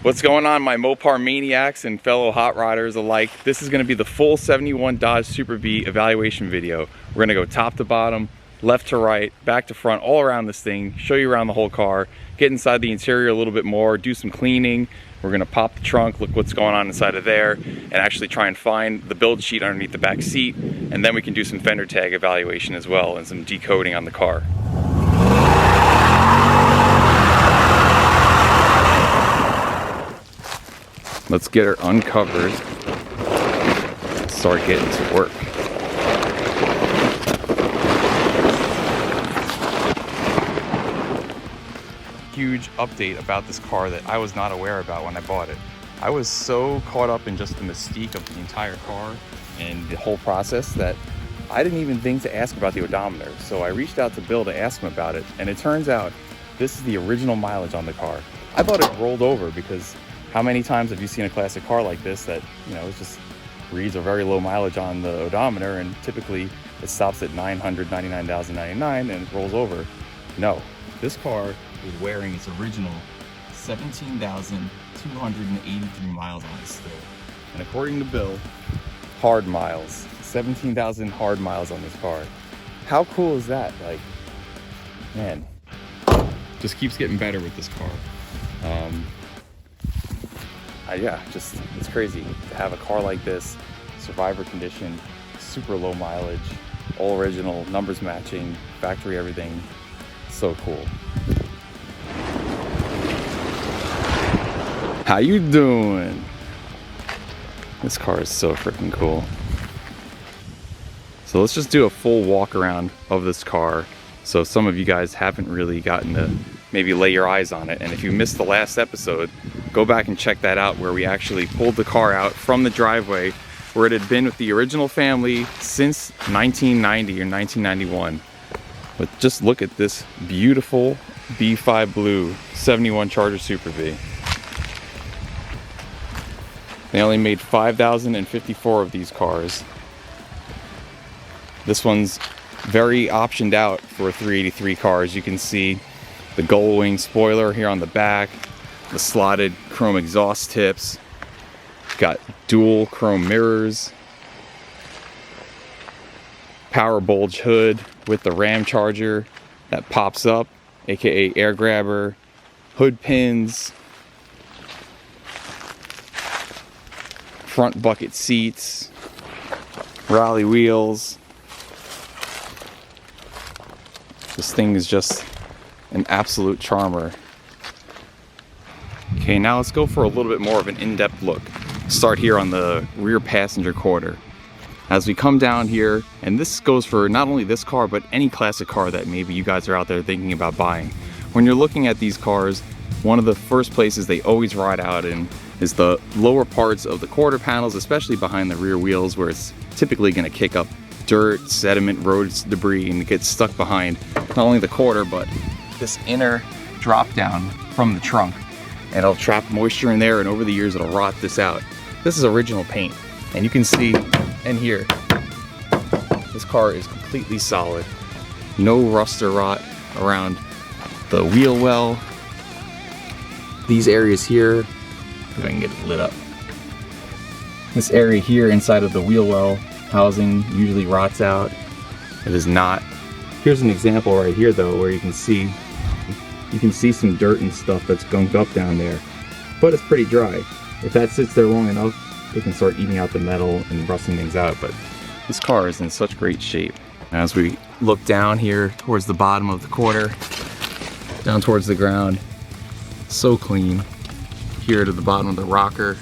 What's going on, my Mopar maniacs and fellow hot riders alike? This is going to be the full 71 Dodge Super B evaluation video. We're going to go top to bottom, left to right, back to front, all around this thing, show you around the whole car, get inside the interior a little bit more, do some cleaning. We're going to pop the trunk, look what's going on inside of there, and actually try and find the build sheet underneath the back seat, and then we can do some fender tag evaluation as well and some decoding on the car. Let's get her uncovered, start getting to work. Huge update about this car that I was not aware about when I bought it. I was so caught up in just the mystique of the entire car and the whole process that I didn't even think to ask about the odometer. So I reached out to Bill to ask him about it, and it turns out this is the original mileage on the car. I thought it rolled over because how many times have you seen a classic car like this that, you know, it just reads a very low mileage on the odometer and typically it stops at 999,099 and it rolls over? No, this car is wearing its original 17,283 miles on it still. And according to Bill, hard miles, 17,000 hard miles on this car. How cool is that? Like, man, just keeps getting better with this car. Yeah, just it's crazy to have a car like this, survivor condition, super low mileage, all original, numbers matching, factory everything. So cool. How you doing? This car is so freaking cool. So let's just do a full walk around of this car, so some of you guys haven't really gotten to maybe lay your eyes on it. And if you missed the last episode, go back and check that out, where we actually pulled the car out from the driveway where it had been with the original family since 1990 or 1991. But just look at this beautiful B5 Blue 71 Charger Super B. They only made 5,054 of these cars. This one's very optioned out for 383 cars. You can see the gull wing spoiler here on the back, the slotted chrome exhaust tips, got dual chrome mirrors, power bulge hood with the Ram charger that pops up, aka air grabber, hood pins, front bucket seats, rally wheels. This thing is just an absolute charmer. Okay, now let's go for a little bit more of an in-depth look. Start here on the rear passenger quarter. As we come down here, and this goes for not only this car, but any classic car that maybe you guys are out there thinking about buying. When you're looking at these cars, one of the first places they always ride out in is the lower parts of the quarter panels, especially behind the rear wheels, where it's typically going to kick up dirt, sediment, road debris, and it gets stuck behind not only the quarter, but this inner drop down from the trunk. And it'll trap moisture in there, and over the years it'll rot this out. This is original paint, and you can see in here, this car is completely solid. No rust or rot around the wheel well. These areas here, if I can get it lit up. This area here inside of the wheel well housing usually rots out. It is not. Here's an example right here though, where you can see some dirt and stuff that's gunked up down there, but it's pretty dry. If that sits there long enough, it can start eating out the metal and rusting things out. But this car is in such great shape. As we look down here towards the bottom of the quarter, down towards the ground, so clean. Here to the bottom of the rocker,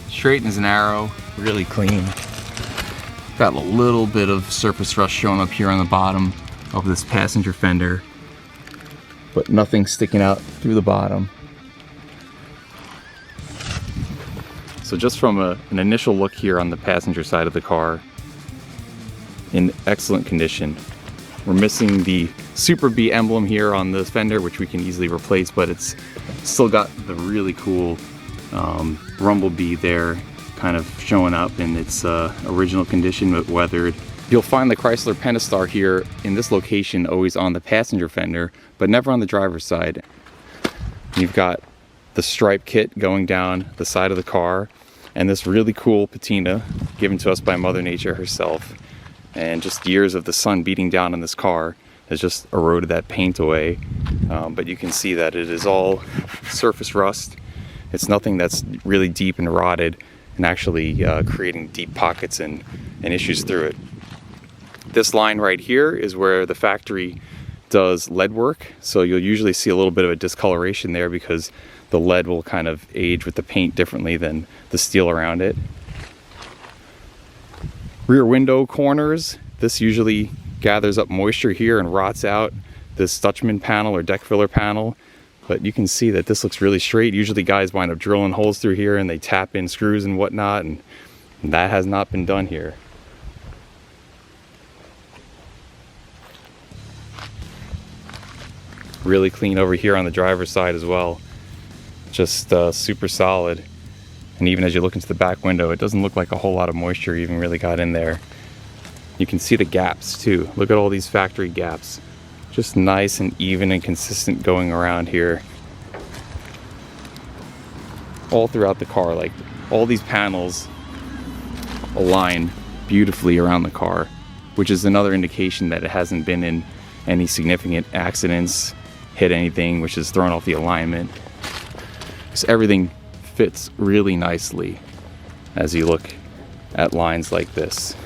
straight as an arrow, really clean. Got a little bit of surface rust showing up here on the bottom of this passenger fender, but nothing sticking out through the bottom. So just from an initial look here on the passenger side of the car, in excellent condition. We're missing the Super B emblem here on the fender, which we can easily replace, but it's still got the really cool rumble bee there kind of showing up in its original condition, but weathered. You'll find the Chrysler Pentastar here in this location always on the passenger fender, but never on the driver's side. You've got the stripe kit going down the side of the car, and this really cool patina given to us by Mother Nature herself. And just years of the sun beating down on this car has just eroded that paint away. But you can see that it is all surface rust. It's nothing that's really deep and rotted and actually creating deep pockets and issues through it. This line right here is where the factory does lead work, so you'll usually see a little bit of a discoloration there because the lead will kind of age with the paint differently than the steel around it. Rear window corners, this usually gathers up moisture here and rots out this Dutchman panel or deck filler panel, but you can see that this looks really straight. Usually guys wind up drilling holes through here and they tap in screws and whatnot, and that has not been done here. Really clean over here on the driver's side as well. Just super solid. And even as you look into the back window, it doesn't look like a whole lot of moisture even really got in there. You can see the gaps too. Look at all these factory gaps. Just nice and even and consistent going around here. All throughout the car, like all these panels align beautifully around the car, which is another indication that it hasn't been in any significant accidents, hit anything, which has thrown off the alignment. So everything fits really nicely as you look at lines like this.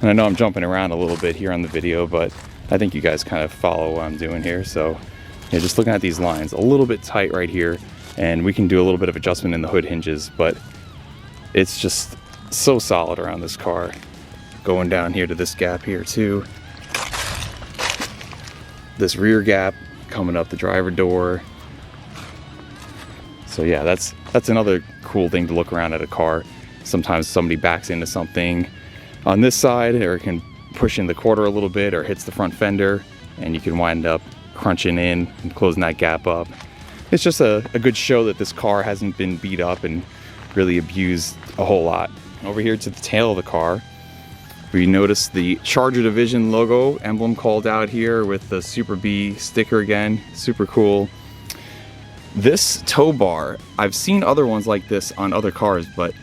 And I know I'm jumping around a little bit here on the video, but I think you guys kind of follow what I'm doing here. So yeah, just looking at these lines, a little bit tight right here, and we can do a little bit of adjustment in the hood hinges, but it's just so solid around this car. Going down here to this gap here too. This rear gap coming up the driver door. So yeah, that's another cool thing to look around at a car. Sometimes somebody backs into something on this side, or can push in the quarter a little bit, or hits the front fender, and you can wind up crunching in and closing that gap up. It's just a good show that this car hasn't been beat up and really abused a whole lot. Over here to the tail of the car, we notice the Charger Division logo emblem called out here with the Super B sticker again. Super cool. This tow bar, I've seen other ones like this on other cars, but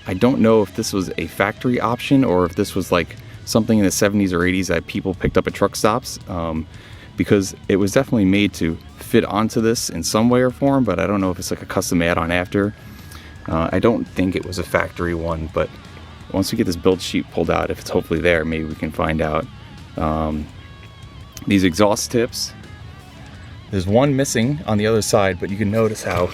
I don't know if this was a factory option or if this was like something in the 70s or 80s that people picked up at truck stops, because it was definitely made to fit onto this in some way or form, but I don't know if it's like a custom add-on after. I don't think it was a factory one, but once we get this build sheet pulled out, if it's hopefully there, maybe we can find out. These exhaust tips, there's one missing on the other side, but you can notice how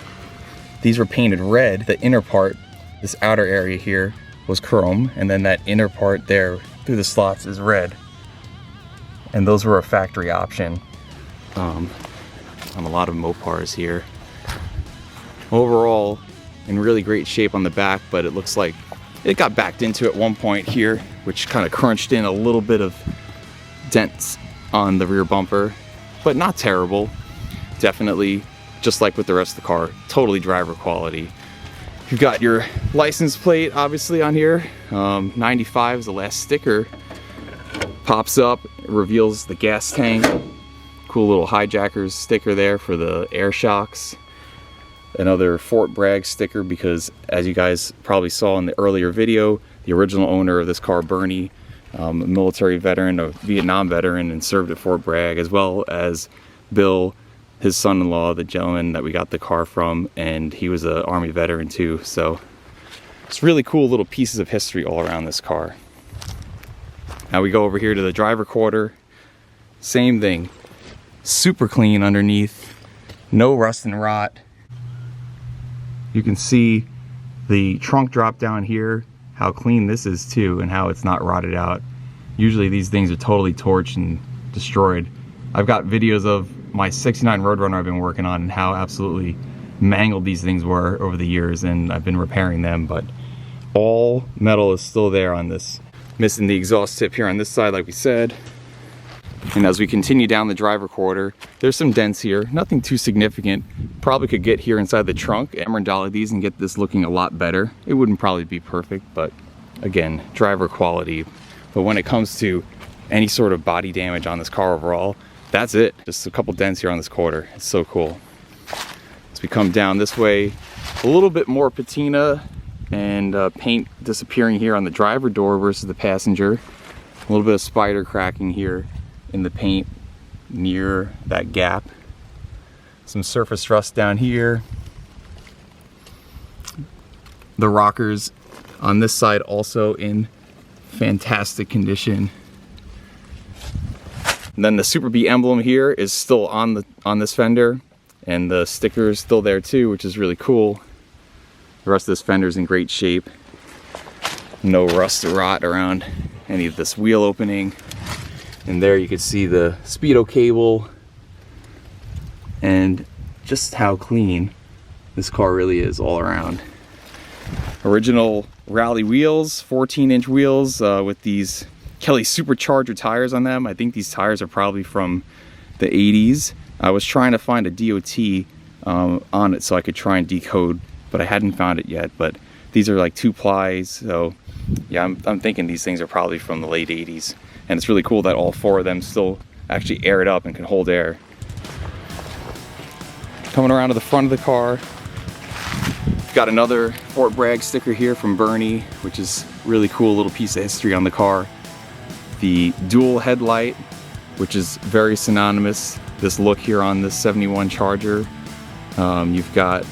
these were painted red. The inner part, this outer area here, was chrome, and then that inner part there through the slots is red. And those were a factory option on a lot of Mopars here. Overall, in really great shape on the back, but it looks like it got backed into at one point here, which kind of crunched in a little bit of dents on the rear bumper, but not terrible. Definitely, just like with the rest of the car, totally driver quality. You've got your license plate obviously on here. 95 is the last sticker. Pops up, it reveals the gas tank. Cool little hijackers sticker there for the air shocks. Another Fort Bragg sticker, because as you guys probably saw in the earlier video, the original owner of this car, Bernie, a military veteran, a Vietnam veteran, and served at Fort Bragg, as well as Bill, his son-in-law, the gentleman that we got the car from, and he was an Army veteran too. So it's really cool little pieces of history all around this car. Now we go over here to the driver quarter. Same thing, super clean underneath, no rust and rot. You can see the trunk drop down here, how clean this is too, and how it's not rotted out. Usually these things are totally torched and destroyed. I've got videos of my 69 Roadrunner I've been working on and how absolutely mangled these things were over the years, and I've been repairing them, but all metal is still there on this. Missing the exhaust tip here on this side, like we said. And as we continue down the driver quarter, there's some dents here, nothing too significant. Probably could get here inside the trunk, hammer dolly these and get this looking a lot better. It wouldn't probably be perfect, but again, driver quality. But when it comes to any sort of body damage on this car overall, that's it. Just a couple dents here on this quarter. It's so cool. As we come down this way, a little bit more patina and paint disappearing here on the driver door versus the passenger. A little bit of spider cracking here in the paint near that gap. Some surface rust down here. The rockers on this side also in fantastic condition. And then the Super B emblem here is still on this fender, and the sticker is still there too, which is really cool. The rest of this fender is in great shape. No rust or rot around any of this wheel opening. And there you can see the speedo cable and just how clean this car really is all around. Original rally wheels, 14-inch wheels with these Kelly Supercharger tires on them. I think these tires are probably from the 80s. I was trying to find a DOT on it so I could try and decode, but I hadn't found it yet. But these are like 2-plies, so yeah, I'm thinking these things are probably from the late 80s. And it's really cool that all 4 of them still actually air it up and can hold air. Coming around to the front of the car, got another Fort Bragg sticker here from Bernie, which is really cool, little piece of history on the car. The dual headlight, which is very synonymous, this look here on this 71 Charger. You've got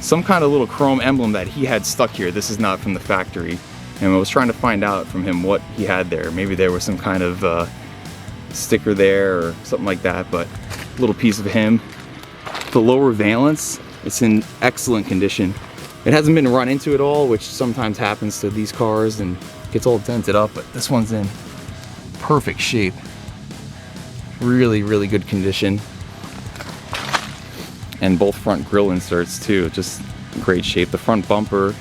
some kind of little chrome emblem that he had stuck here. This is not from the factory. And I was trying to find out from him what he had there. Maybe there was some kind of sticker there or something like that, but a little piece of him. The lower valance, it's in excellent condition. It hasn't been run into at all, which sometimes happens to these cars and gets all dented up, but this one's in perfect shape. Really, really good condition. And both front grille inserts too, just in great shape. The front bumper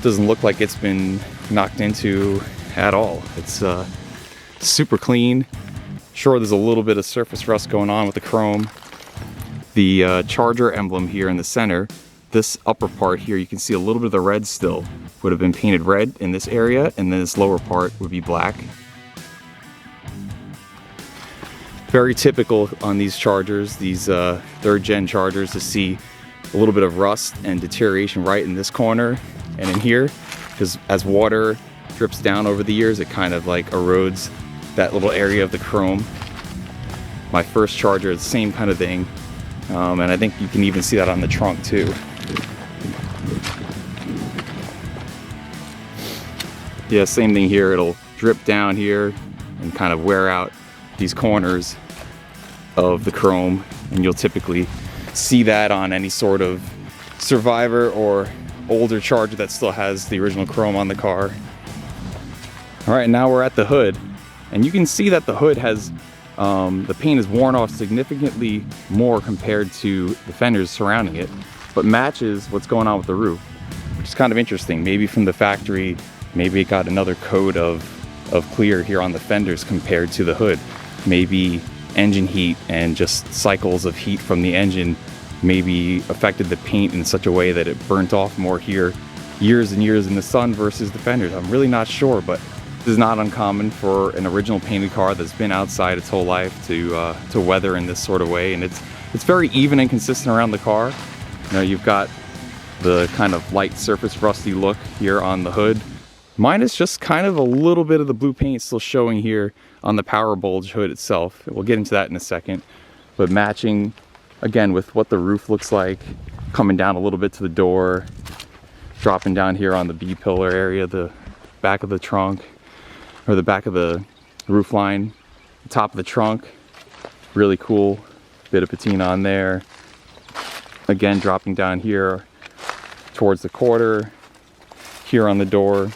doesn't look like it's been knocked into at all. It's super clean. Sure, there's a little bit of surface rust going on with the chrome. The Charger emblem here in the center, this upper part here, you can see a little bit of the red still. Would have been painted red in this area, and then this lower part would be black. Very typical on these Chargers, these 3rd gen Chargers, to see a little bit of rust and deterioration right in this corner and in here, because as water drips down over the years, it kind of like erodes that little area of the chrome. My first Charger, the same kind of thing, and I think you can even see that on the trunk too. Yeah, same thing here. It'll drip down here and kind of wear out these corners of the chrome, and you'll typically see that on any sort of Survivor or older Charger that still has the original chrome on the car. All right, now we're at the hood, and you can see that the hood has the paint is worn off significantly more compared to the fenders surrounding it, but matches what's going on with the roof, which is kind of interesting. Maybe from the factory, maybe it got another coat of clear here on the fenders compared to the hood. Maybe engine heat and just cycles of heat from the engine maybe affected the paint in such a way that it burnt off more here years and years in the sun versus the fenders. I'm really not sure, but this is not uncommon for an original painted car that's been outside its whole life to weather in this sort of way. And it's very even and consistent around the car. You know, you've got the kind of light surface rusty look here on the hood. Mine is just kind of a little bit of the blue paint still showing here on the power bulge hood itself. We'll get into that in a second. But matching, again, with what the roof looks like, coming down a little bit to the door, dropping down here on the B-pillar area, the back of the trunk, or the back of the roof line, the top of the trunk. Really cool. Bit of patina on there. Again, dropping down here towards the quarter, here on the door.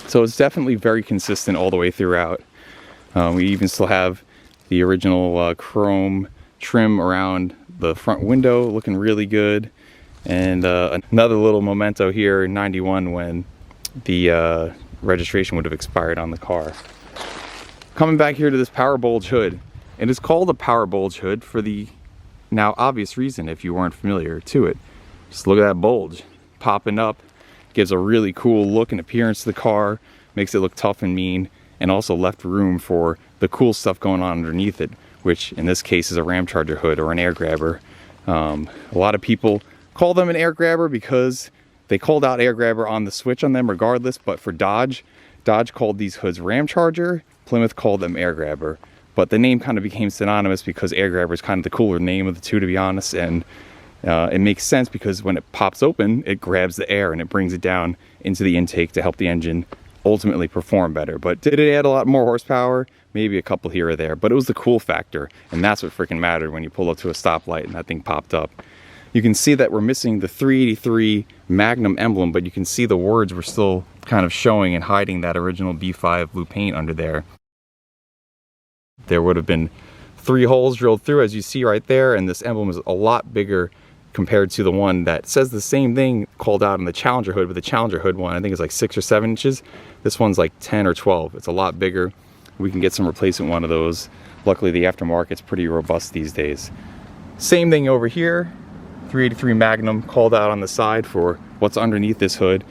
So it's definitely very consistent all the way throughout. We even still have the original chrome trim around the front window, looking really good. And another little memento here in '91 when the registration would have expired on the car. Coming back here to this power bulge hood. It is called a power bulge hood for the now obvious reason if you weren't familiar to it. Just look at that bulge popping up. Gives a really cool look and appearance to the car, makes it look tough and mean, and also left room for the cool stuff going on underneath it, which in this case is a Ram Charger hood or an air grabber. A lot of people call them an air grabber because they called out air grabber on the switch on them regardless, but for Dodge called these hoods ram charger, Plymouth called them air grabber. But the name kind of became synonymous because air grabber is kind of the cooler name of the two, to be honest, and it makes sense because when it pops open, it grabs the air and it brings it down into the intake to help the engine ultimately perform better. But did it add a lot more horsepower? Maybe a couple here or there, but it was the cool factor, and that's what freaking mattered when you pull up to a stoplight and that thing popped up. You can see that we're missing the 383 Magnum emblem, but you can see the words were still kind of showing and hiding that original B5 blue paint under there. There would have been 3 holes drilled through, as you see right there, and this emblem is a lot bigger compared to the one that says the same thing called out in the Challenger hood, but the Challenger hood one I think is like 6 or 7 inches. This one's like 10 or 12. It's a lot bigger. We can get some replacement one of those. Luckily the aftermarket's pretty robust these days. Same thing over here, 383 Magnum called out on the side for what's underneath this hood.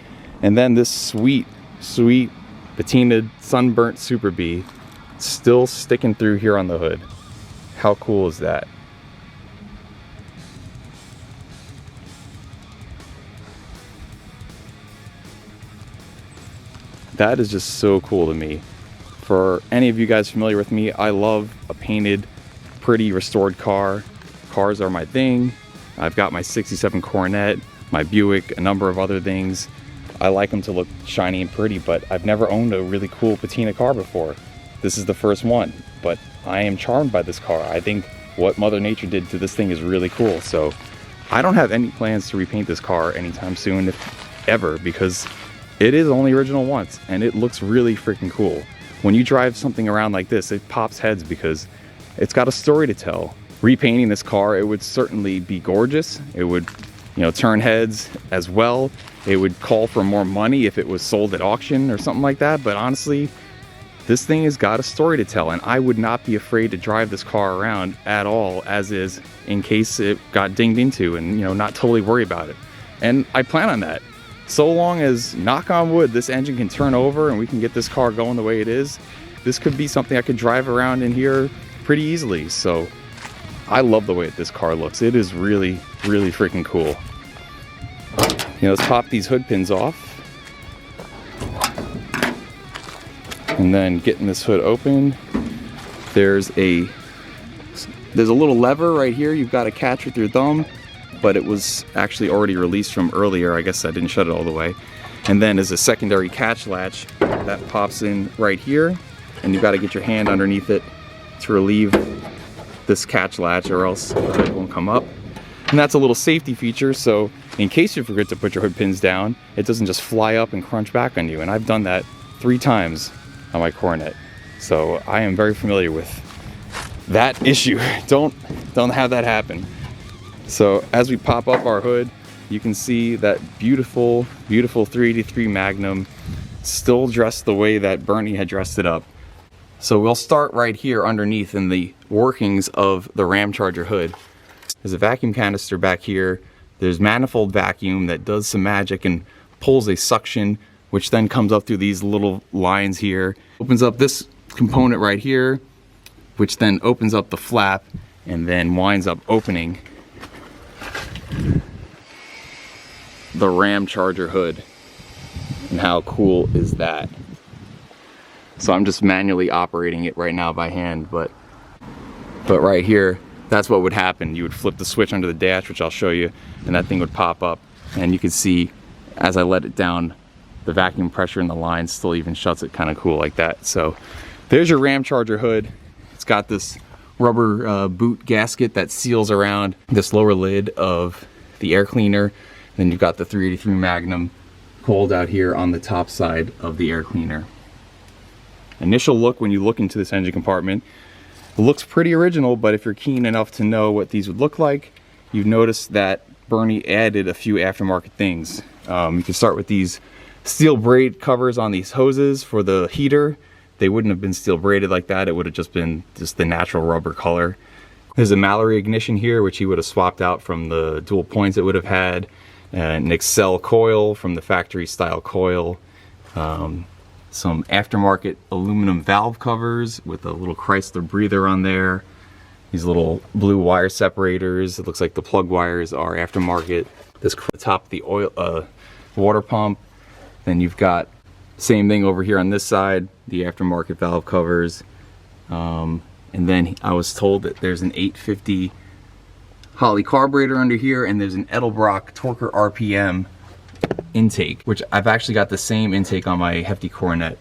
And then this sweet patinaed sunburnt Super B still sticking through here on the hood. How cool is that? That is just so cool to me. For any of you guys familiar with me, I love a painted, pretty restored car. Cars are my thing. I've got my 67 Coronet, my Buick, a number of other things. I like them to look shiny and pretty, but I've never owned a really cool patina car before. This is the first one, but I am charmed by this car. I think what Mother Nature did to this thing is really cool. So I don't have any plans to repaint this car anytime soon, if ever, because it is only original once and it looks really freaking cool. When you drive something around like this, it pops heads because it's got a story to tell. Repainting this car, it would certainly be gorgeous. It would, you know, turn heads as well. It would call for more money if it was sold at auction or something like that. But honestly, this thing has got a story to tell, and I would not be afraid to drive this car around at all as is, in case it got dinged into, and, you know, not totally worry about it. And I plan on that. So long as, knock on wood, this engine can turn over and we can get this car going the way it is, this could be something I could drive around in here pretty easily. So I love the way that this car looks. It is really, really freaking cool. You know, let's pop these hood pins off. And then getting this hood open, there's a little lever right here you've got to catch with your thumb, but it was actually already released from earlier. I guess I didn't shut it all the way. And then there's a secondary catch latch that pops in right here, and you've got to get your hand underneath it to relieve this catch latch, or else the hood won't come up. And that's a little safety feature, so in case you forget to put your hood pins down, it doesn't just fly up and crunch back on you. And I've done that 3 times on my Coronet, so I am very familiar with that issue. Don't have that happen. So as we pop up our hood, you can see that beautiful 383 Magnum still dressed the way that Bernie had dressed it up. So we'll start right here underneath in the workings of the Ram Charger hood. There's a vacuum canister back here. There's manifold vacuum that does some magic and pulls a suction, which then comes up through these little lines here. Opens up this component right here, which then opens up the flap and then winds up opening the Ram Charger hood. And how cool is that? So I'm just manually operating it right now by hand, but right here, that's what would happen. You would flip the switch under the dash, which I'll show you, and that thing would pop up. And you can see as I let it down, the vacuum pressure in the line still even shuts it kind of cool like that. So there's your Ram Charger hood. It's got this rubber boot gasket that seals around this lower lid of the air cleaner. Then you've got the 383 Magnum coiled out here on the top side of the air cleaner. Initial look when you look into this engine compartment, it looks pretty original, but if you're keen enough to know what these would look like, you've noticed that Bernie added a few aftermarket things. You can start with these steel braid covers on these hoses for the heater. They wouldn't have been steel braided like that. It would have just been just the natural rubber color. There's a Mallory ignition here, which he would have swapped out from the dual points it would have had. An Excel coil from the factory style coil. Some aftermarket aluminum valve covers with a little Chrysler breather on there. These little blue wire separators. It looks like the plug wires are aftermarket. This top, the oil, water pump. Then you've got same thing over here on this side, the aftermarket valve covers. And then I was told that there's an 850 Holley carburetor under here, and there's an Edelbrock Torquer RPM intake, which I've actually got the same intake on my Hefty Coronet.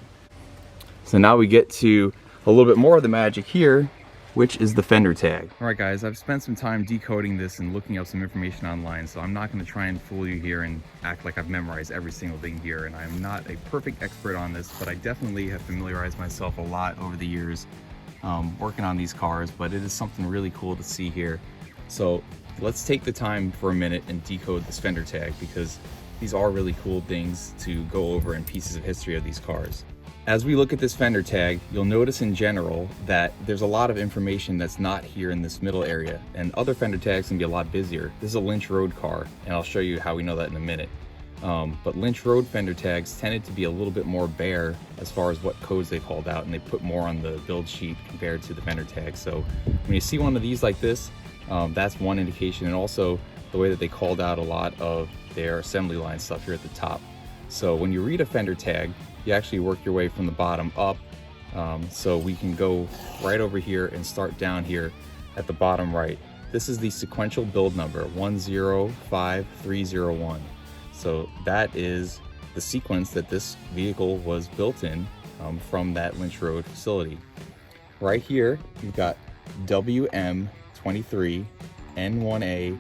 So now we get to a little bit more of the magic here, which is the fender tag. All right guys, I've spent some time decoding this and looking up some information online, so I'm not going to try and fool you here and act like I've memorized every single thing here, and I'm not a perfect expert on this, but I definitely have familiarized myself a lot over the years working on these cars, but it is something really cool to see here. So let's take the time for a minute and decode this fender tag, because these are really cool things to go over in pieces of history of these cars. As we look at this fender tag, you'll notice in general that there's a lot of information that's not here in this middle area, and other fender tags can be a lot busier. This is a Lynch Road car, and I'll show you how we know that in a minute. But Lynch Road fender tags tended to be a little bit more bare as far as what codes they called out, and they put more on the build sheet compared to the fender tag. So when you see one of these like this, that's one indication, and also the way that they called out a lot of their assembly line stuff here at the top. So when you read a fender tag, you actually work your way from the bottom up. So we can go right over here and start down here at the bottom right. This is the sequential build number 105301. So that is the sequence that this vehicle was built in from that Lynch Road facility. Right here, you've got WM23 N1A,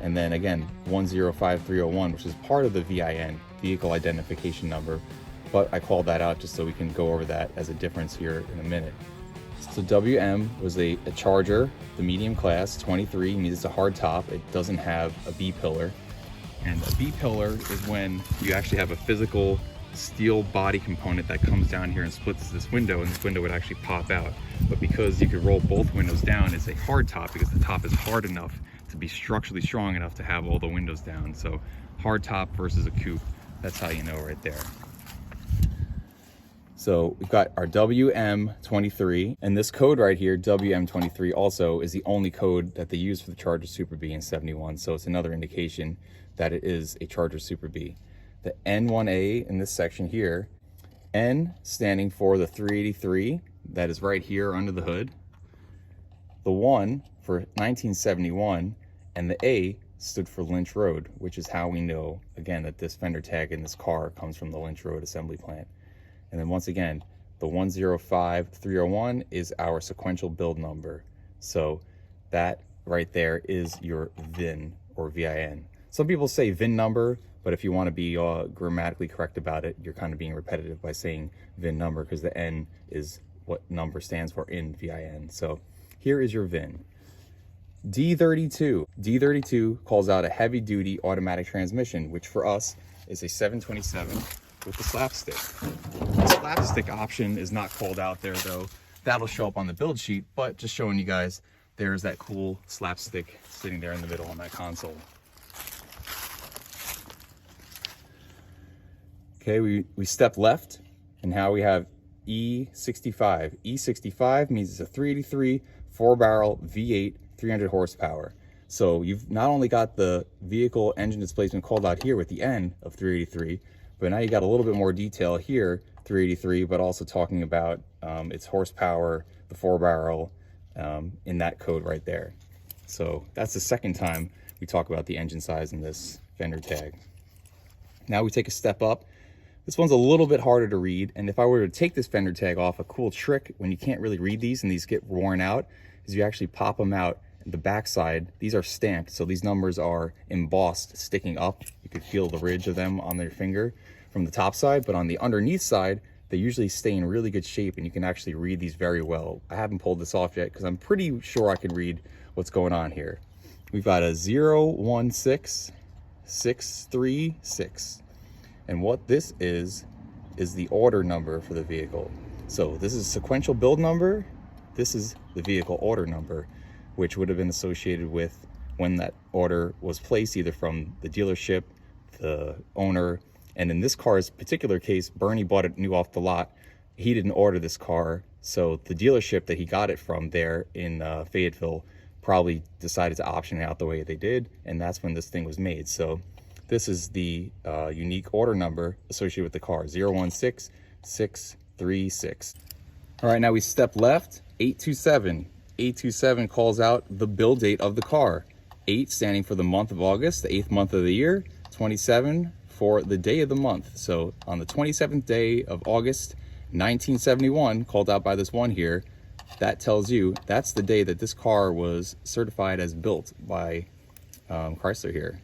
and then again 105301, which is part of the VIN, vehicle identification number, but I called that out just so we can go over that as a difference here in a minute. So WM was a Charger, the medium class. 23 means it's a hard top. It doesn't have a B pillar, and a B pillar is when you actually have a physical steel body component that comes down here and splits this window, and this window would actually pop out. But because you could roll both windows down, it's a hard top because the top is hard enough to be structurally strong enough to have all the windows down. So hard top versus a coupe, that's how you know right there. So we've got our WM23, and this code right here, WM23, also is the only code that they use for the Charger Super B in 71. So it's another indication that it is a Charger Super B. The N1A in this section here, N standing for the 383, that is right here under the hood. The 1 for 1971, and the A stood for Lynch Road, which is how we know, again, that this fender tag in this car comes from the Lynch Road assembly plant. And then once again, the 105301 is our sequential build number. So that right there is your VIN or VIN. Some people say VIN number, but if you want to be grammatically correct about it, you're kind of being repetitive by saying VIN number, because the N is what number stands for in VIN. So here is your VIN. D32. D32 calls out a heavy duty automatic transmission, which for us is a 727 with the slapstick. The slapstick option is not called out there though. That'll show up on the build sheet, but just showing you guys, there's that cool slapstick sitting there in the middle on that console. Okay, we step left, and now we have E65. E65 means it's a 383 4-barrel V8, 300 horsepower. So you've not only got the vehicle engine displacement called out here with the N of 383, but now you got a little bit more detail here, 383, but also talking about its horsepower, the 4-barrel, in that code right there. So that's the second time we talk about the engine size in this fender tag. Now we take a step up. This one's a little bit harder to read, and if I were to take this fender tag off, a cool trick when you can't really read these and these get worn out is you actually pop them out. The backside, these are stamped, so these numbers are embossed, sticking up. You could feel the ridge of them on their finger from the top side, but on the underneath side, they usually stay in really good shape, and you can actually read these very well. I haven't pulled this off yet because I'm pretty sure I can read what's going on here. We've got a 016636, and what this is the order number for the vehicle. So this is sequential build number, this is the vehicle order number, which would have been associated with when that order was placed, either from the dealership, the owner, and in this car's particular case, Bernie bought it new off the lot. he didn't order this car, so the dealership that he got it from there in Fayetteville probably decided to option it out the way they did, and that's when this thing was made. So this is the unique order number associated with the car, 016636. All right, now we step left, 827. 827 calls out the build date of the car. 8 standing for the month of August, the 8th month of the year. 27 for the day of the month. So on the 27th day of August, 1971, called out by this one here, that tells you that's the day that this car was certified as built by Chrysler here.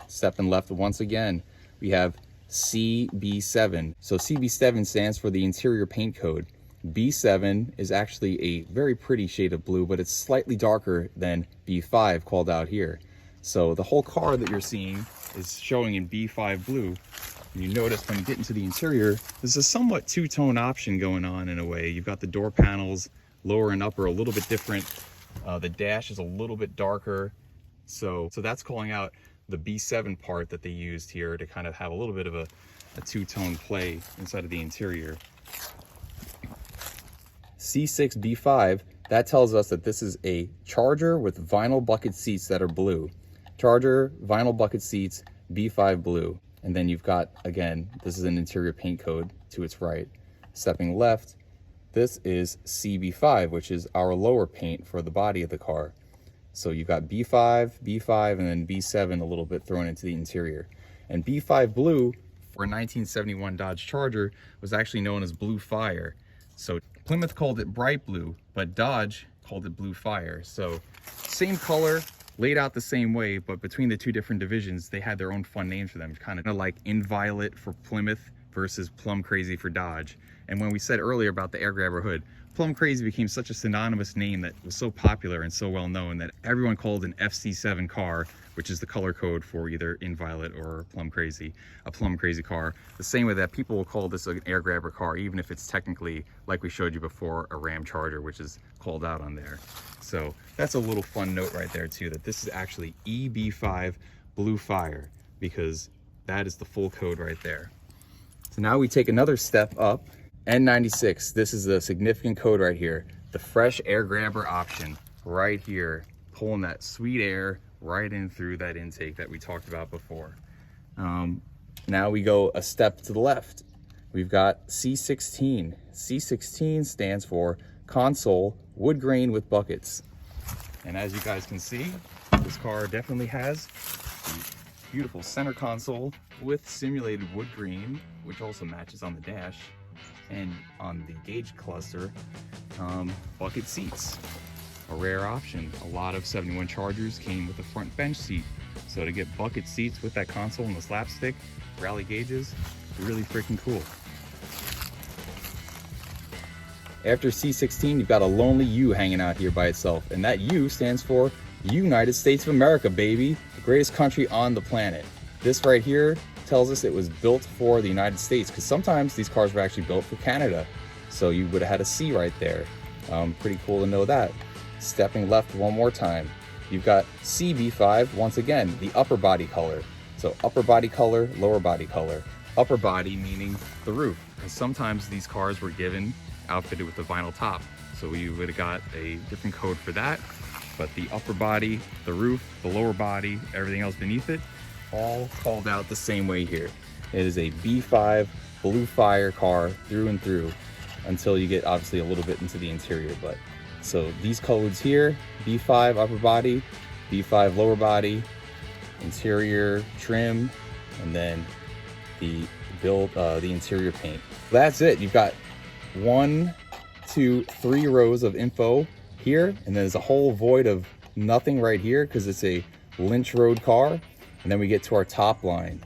Stepping left once again, we have CB7. So CB7 stands for the interior paint code. B7 is actually a very pretty shade of blue, but it's slightly darker than B5 called out here. So the whole car that you're seeing is showing in B5 blue. And you notice when you get into the interior, there's a somewhat two-tone option going on in a way. You've got the door panels, lower and upper, a little bit different. The dash is a little bit darker. So that's calling out the B7 part that they used here to kind of have a little bit of a two-tone play inside of the interior. C6B5, that tells us that this is a Charger with vinyl bucket seats that are blue. Charger, vinyl bucket seats, B5 blue. And then you've got, again, this is an interior paint code to its right. Stepping left, this is CB5, which is our lower paint for the body of the car. So you've got B5, B5, and then B7 a little bit thrown into the interior. And B5 blue for a 1971 Dodge Charger was actually known as Blue Fire. So Plymouth called it bright blue, but Dodge called it Blue Fire. So same color, laid out the same way, but between the two different divisions, they had their own fun names for them, kind of like Inviolate for Plymouth versus Plum Crazy for Dodge. And when we said earlier about the air grabber hood, Plum Crazy became such a synonymous name that was so popular and so well known that everyone called an FC7 car, which is the color code for either Inviolate or Plum Crazy, a Plum Crazy car. The same way that people will call this an air grabber car, even if it's technically, like we showed you before, a Ram Charger, which is called out on there. So that's a little fun note right there too, that this is actually EB5 Blue Fire, because that is the full code right there. So now we take another step up. N96, this is a significant code right here. The fresh air grabber option right here, pulling that sweet air right in through that intake that we talked about before. Now we go a step to the left. We've got C16. C16 stands for console wood grain with buckets. And as you guys can see, this car definitely has the beautiful center console with simulated wood grain, which also matches on the dash. And on the gauge cluster, bucket seats, a rare option. A lot of 71 Chargers came with a front bench seat, so to get bucket seats with that console and the slapstick rally gauges, really freaking cool. After C16, you've got a lonely U hanging out here by itself, and that U stands for United States of America, baby, the greatest country on the planet. This right here tells us it was built for the United States, because sometimes these cars were actually built for Canada. So you would have had a C right there. Pretty cool to know that. Stepping left one more time, you've got CB5, once again, the upper body color. So upper body color, lower body color. Upper body meaning the roof, because sometimes these cars were given outfitted with a vinyl top. So we would have got a different code for that. But the upper body, the roof, the lower body, everything else beneath it, all called out the same way here. It is a B5 Blue Fire car through and through, until you get obviously a little bit into the interior. But so these codes here, B5 upper body, B5 lower body, interior trim, and then the interior paint. That's it. You've got 1, 2, 3 rows of info here, and then there's a whole void of nothing right here because it's a Lynch Road car. And then we get to our top line.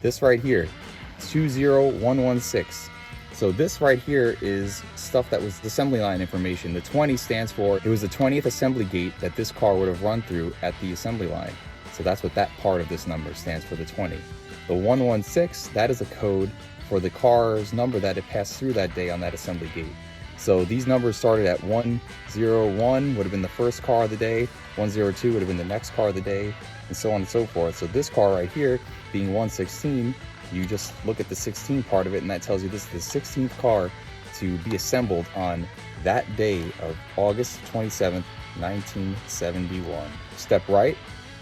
This right here, 20116. So this right here is stuff that was assembly line information. The 20 stands for, it was the 20th assembly gate that this car would have run through at the assembly line. So that's what that part of this number stands for, the 20. The 116, that is a code for the car's number that it passed through that day on that assembly gate. So these numbers started at 101 would have been the first car of the day, 102 would have been the next car of the day, and so on and so forth. So this car right here being 116, you just look at the 16 part of it, and that tells you this is the 16th car to be assembled on that day of August 27th, 1971. Step right,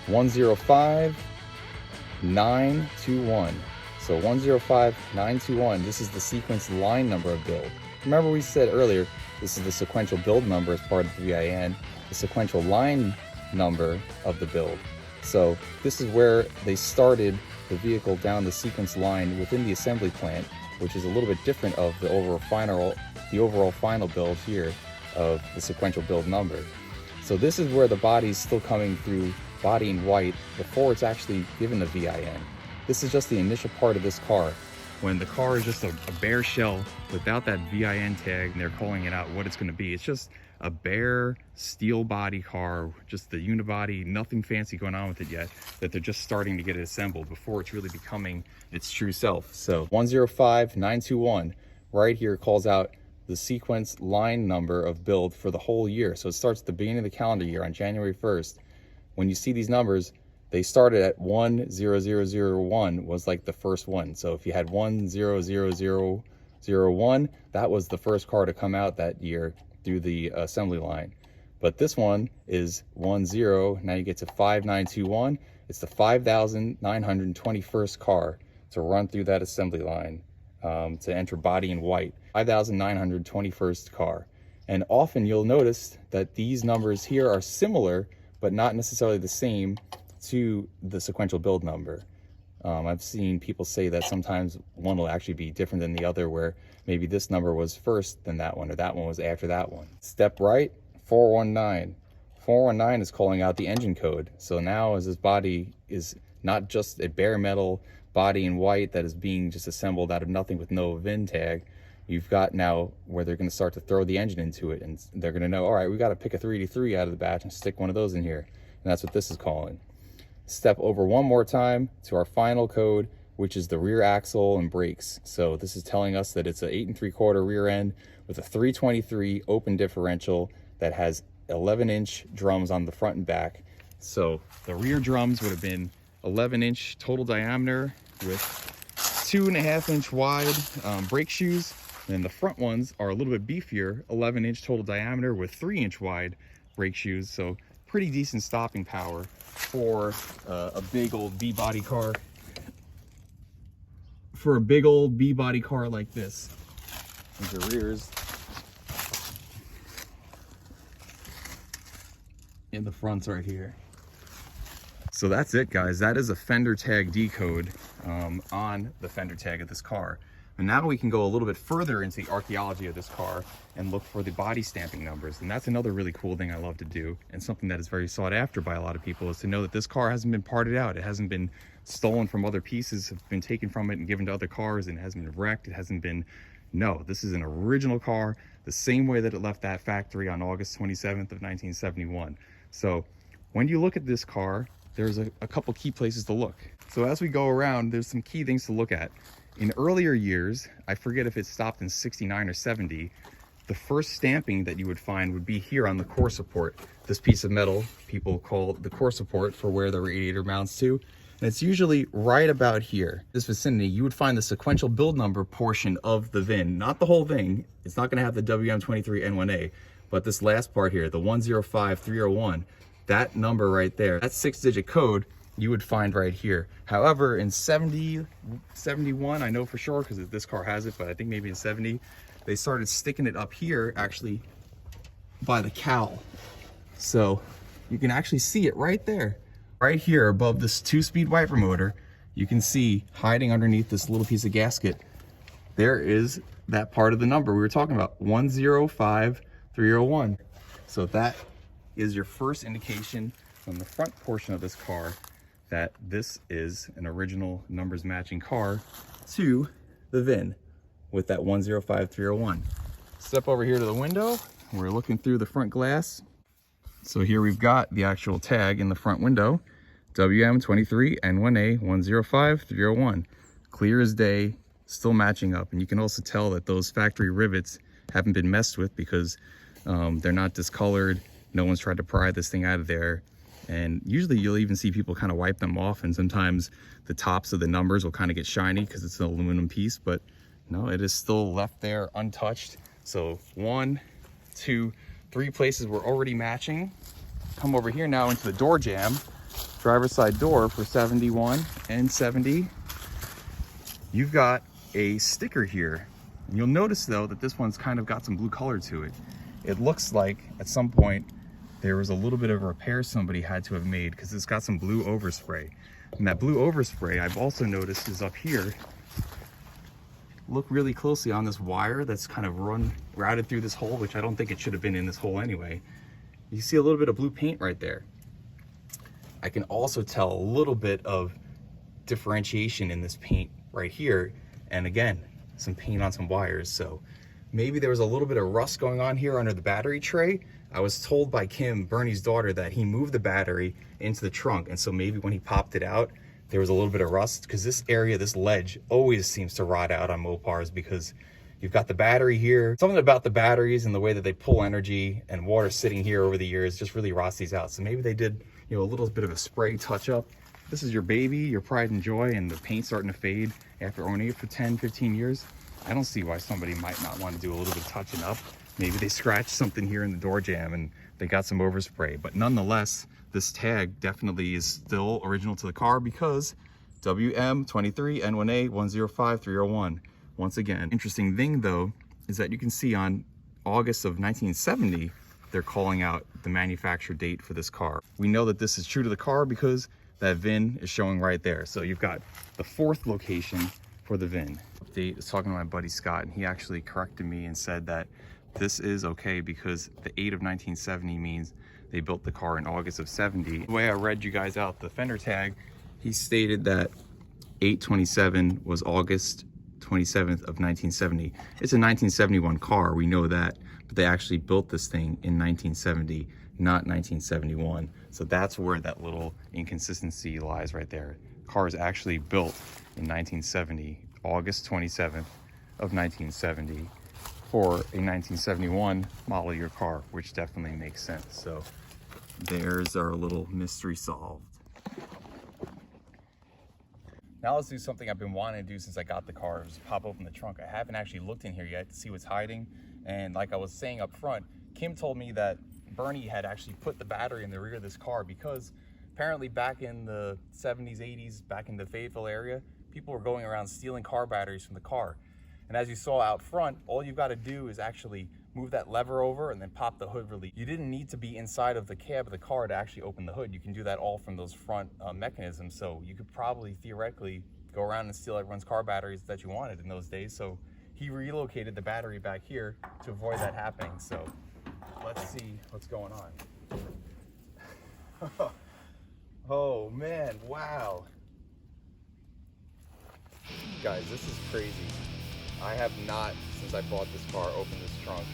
105921. So 105921, this is the sequence line number of build. Remember we said earlier, this is the sequential build number as part of the VIN, the sequential line number of the build. So this is where they started the vehicle down the sequence line within the assembly plant, which is a little bit different of the overall final build here of the sequential build number. So this is where the body is still coming through body in white before it's actually given the VIN. This is just the initial part of this car. When the car is just a bare shell without that VIN tag and they're calling it out what it's going to be. It's just a bare steel body car, just the unibody, nothing fancy going on with it yet, that they're just starting to get it assembled before it's really becoming its true self. So 105921 right here calls out the sequence line number of build for the whole year. So it starts at the beginning of the calendar year on January 1st. When you see these numbers, they started at 10001 was like the first one. So if you had 100001, that was the first car to come out that year through the assembly line. But this one is 10, now you get to 5921. It's the 5,921st car to run through that assembly line, to enter body in white. 5,921st car. And often you'll notice that these numbers here are similar, but not necessarily the same to the sequential build number. I've seen people say that sometimes one will actually be different than the other, where maybe this number was first than that one, or that one was after that one. Step right, 419. 419 is calling out the engine code. So now as this body is not just a bare metal body in white that is being just assembled out of nothing with no VIN tag, you've got now where they're going to start to throw the engine into it, and they're going to know, all right, we got to pick a 383 out of the batch and stick one of those in here. And that's what this is calling. Step over one more time to our final code, which is the rear axle and brakes. So this is telling us that it's an 8 3/4 rear end with a 323 open differential that has 11-inch drums on the front and back. So the rear drums would have been 11-inch total diameter with 2.5-inch wide brake shoes. And then the front ones are a little bit beefier, 11-inch total diameter with 3-inch wide brake shoes. So pretty decent stopping power for a big old B-body car. For a big old B-body car like this. There's the rears. And the fronts right here. So that's it, guys. That is a Fender Tag Decode on the Fender tag of this car. And now we can go a little bit further into the archaeology of this car and look for the body stamping numbers. And that's another really cool thing I love to do, and something that is very sought after by a lot of people, is to know that this car hasn't been parted out. It hasn't been stolen from other pieces, have been taken from it and given to other cars, and it hasn't been wrecked. It hasn't been, no, this is an original car, the same way that it left that factory on August 27th of 1971. So when you look at this car, there's a couple key places to look. So as we go around, there's some key things to look at. In earlier years, I forget if it stopped in 69 or 70, the first stamping that you would find would be here on the core support. This piece of metal, people call the core support for where the radiator mounts to. And it's usually right about here, this vicinity. You would find the sequential build number portion of the VIN, not the whole thing. It's not gonna have the WM23N1A, but this last part here, the 105301, that number right there, that 6-digit code, you would find right here. However, in 70, 71, I know for sure because this car has it, but I think maybe in 70, they started sticking it up here actually by the cowl. So you can actually see it right there. Right here above this 2-speed wiper motor, you can see hiding underneath this little piece of gasket, there is that part of the number we were talking about, 105301. So that is your first indication from the front portion of this car that this is an original numbers matching car to the VIN with that 105301. Step over here to the window. We're looking through the front glass. So here we've got the actual tag in the front window, WM23N1A 105301. Clear as day, still matching up. And you can also tell that those factory rivets haven't been messed with because they're not discolored. No one's tried to pry this thing out of there. And usually you'll even see people kind of wipe them off, and sometimes the tops of the numbers will kind of get shiny because it's an aluminum piece, but No, it is still left there untouched. So 1, 2, 3 places were already matching. Come over here now into the door jamb, driver's side door for 71 and 70. You've got a sticker here. And you'll notice though that this one's kind of got some blue color to it. It looks like at some point there was a little bit of a repair somebody had to have made because it's got some blue overspray. And that blue overspray I've also noticed is up here. Look really closely on this wire that's kind of routed through this hole, which I don't think it should have been in this hole anyway. You see a little bit of blue paint right there. I can also tell a little bit of differentiation in this paint right here. And again, some paint on some wires. So maybe there was a little bit of rust going on here under the battery tray. I was told by Kim, Bernie's daughter, that he moved the battery into the trunk. And so maybe when he popped it out, there was a little bit of rust, because this area, this ledge, always seems to rot out on Mopars because you've got the battery here. Something about the batteries and the way that they pull energy and water sitting here over the years just really rots these out. So maybe they did, you know, a little bit of a spray touch up. This is your baby, your pride and joy, and the paint's starting to fade after owning it for 10, 15 years. I don't see why somebody might not want to do a little bit of touching up. Maybe they scratched something here in the door jamb and they got some overspray, but nonetheless, this tag definitely is still original to the car because WM23N1A105301. Once again, interesting thing though is that you can see on August of 1970, they're calling out the manufacture date for this car. We know that this is true to the car because that VIN is showing right there. So you've got the 4th location for the VIN. Update, I was talking to my buddy Scott, and he actually corrected me and said that this is okay because the 8 of 1970 means they built the car in August of 70. The way I read you guys out the fender tag, he stated that 8/27 was August 27th of 1970. It's a 1971 car, we know that, but they actually built this thing in 1970, not 1971. So that's where that little inconsistency lies right there. Car is actually built in 1970, August 27th of 1970 for a 1971 model year car, which definitely makes sense. So there's our little mystery solved. Now let's do something I've been wanting to do since I got the car, is pop open the trunk. I haven't actually looked in here yet to see what's hiding. And like I was saying up front, Kim told me that Bernie had actually put the battery in the rear of this car because apparently back in the 70s, 80s, back in the Fayetteville area, people were going around stealing car batteries from the car. And as you saw out front, all you've got to do is actually move that lever over and then pop the hood release. You didn't need to be inside of the cab of the car to actually open the hood. You can do that all from those front mechanisms. So you could probably theoretically go around and steal everyone's car batteries that you wanted in those days. So he relocated the battery back here to avoid that happening. So let's see what's going on. Oh man, wow. Guys, this is crazy. I have not, since I bought this car, opened this trunk.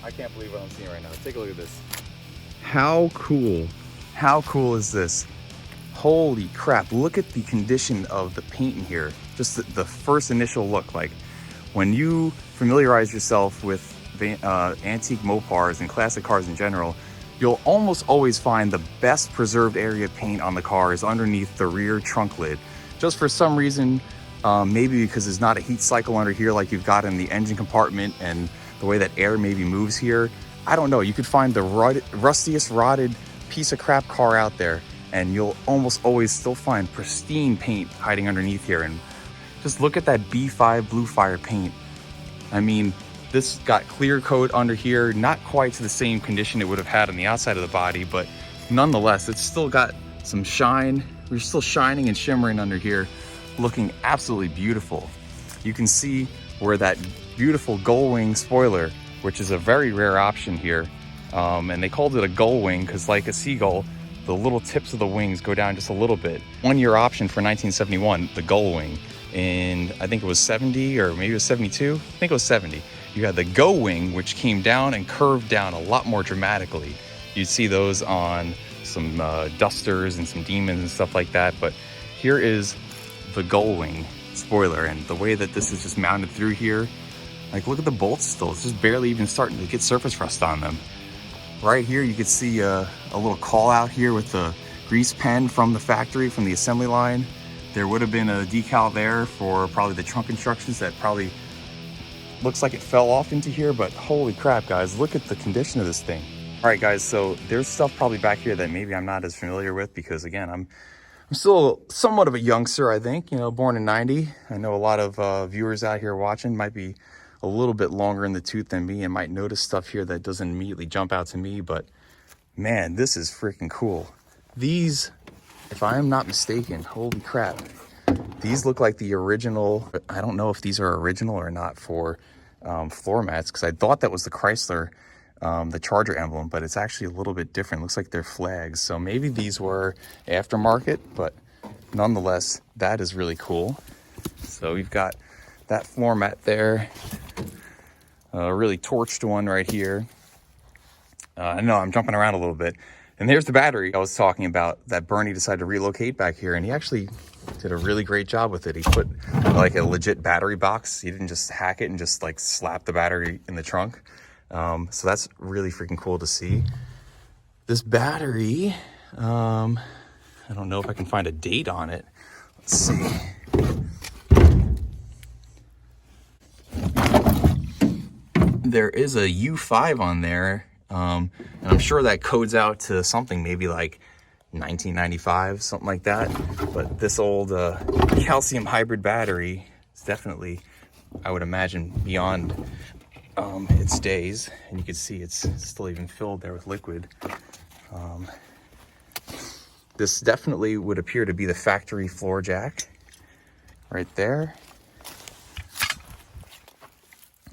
I can't believe what I'm seeing right now. Take a look at this. How cool is this? Holy crap, look at the condition of the paint in here. Just the first initial look. Like when you familiarize yourself with antique Mopars and classic cars in general, you'll almost always find the best preserved area of paint on the car is underneath the rear trunk lid. Just for some reason, maybe because there's not a heat cycle under here like you've got in the engine compartment and the way that air maybe moves here. I don't know, you could find the rustiest, rotted piece of crap car out there and you'll almost always still find pristine paint hiding underneath here. And just look at that B5 Blue Fire paint. I mean, this got clear coat under here, not quite to the same condition it would have had on the outside of the body, but nonetheless, it's still got some shine. We're still shining and shimmering under here, looking absolutely beautiful. You can see where that beautiful gull wing spoiler, which is a very rare option here, and they called it a gull wing because, like a seagull, the little tips of the wings go down just a little bit. 1 year option for 1971, the gull wing. And I think it was 70 or maybe it was 72. I think it was 70. You had the go wing, which came down and curved down a lot more dramatically. You'd see those on some Dusters and some Demons and stuff like that. But here is the gull wing spoiler, and the way that this is just mounted through here, like look at the bolts still. It's just barely even starting to get surface rust on them. Right here, you could see a little call out here with the grease pen from the factory, from the assembly line. There would have been a decal there for probably the trunk instructions that probably looks like it fell off into here, but holy crap, guys, look at the condition of this thing. All right, guys, so there's stuff probably back here that maybe I'm not as familiar with because, again, I'm still somewhat of a youngster, I think, you know, born in 90. I know a lot of viewers out here watching might be a little bit longer in the tooth than me and might notice stuff here that doesn't immediately jump out to me, but man, this is freaking cool. These, if I am not mistaken, holy crap, these look like the original. I don't know if these are original or not for floor mats, because I thought that was the Chrysler, the Charger emblem, but it's actually a little bit different. Looks like they're flags. So maybe these were aftermarket, but nonetheless, that is really cool. So we've got that floor mat there, a really torched one right here. I know I'm jumping around a little bit. And there's the battery I was talking about that Bernie decided to relocate back here, and he actually did a really great job with it. He put like a legit battery box. He didn't just hack it and just like slap the battery in the trunk. So that's really freaking cool to see. This battery, I don't know if I can find a date on it. Let's see. There is a U5 on there. And I'm sure that codes out to something maybe like 1995, something like that. But this old calcium hybrid battery is definitely, I would imagine, beyond its days. And you can see it's still even filled there with liquid. This definitely would appear to be the factory floor jack right there.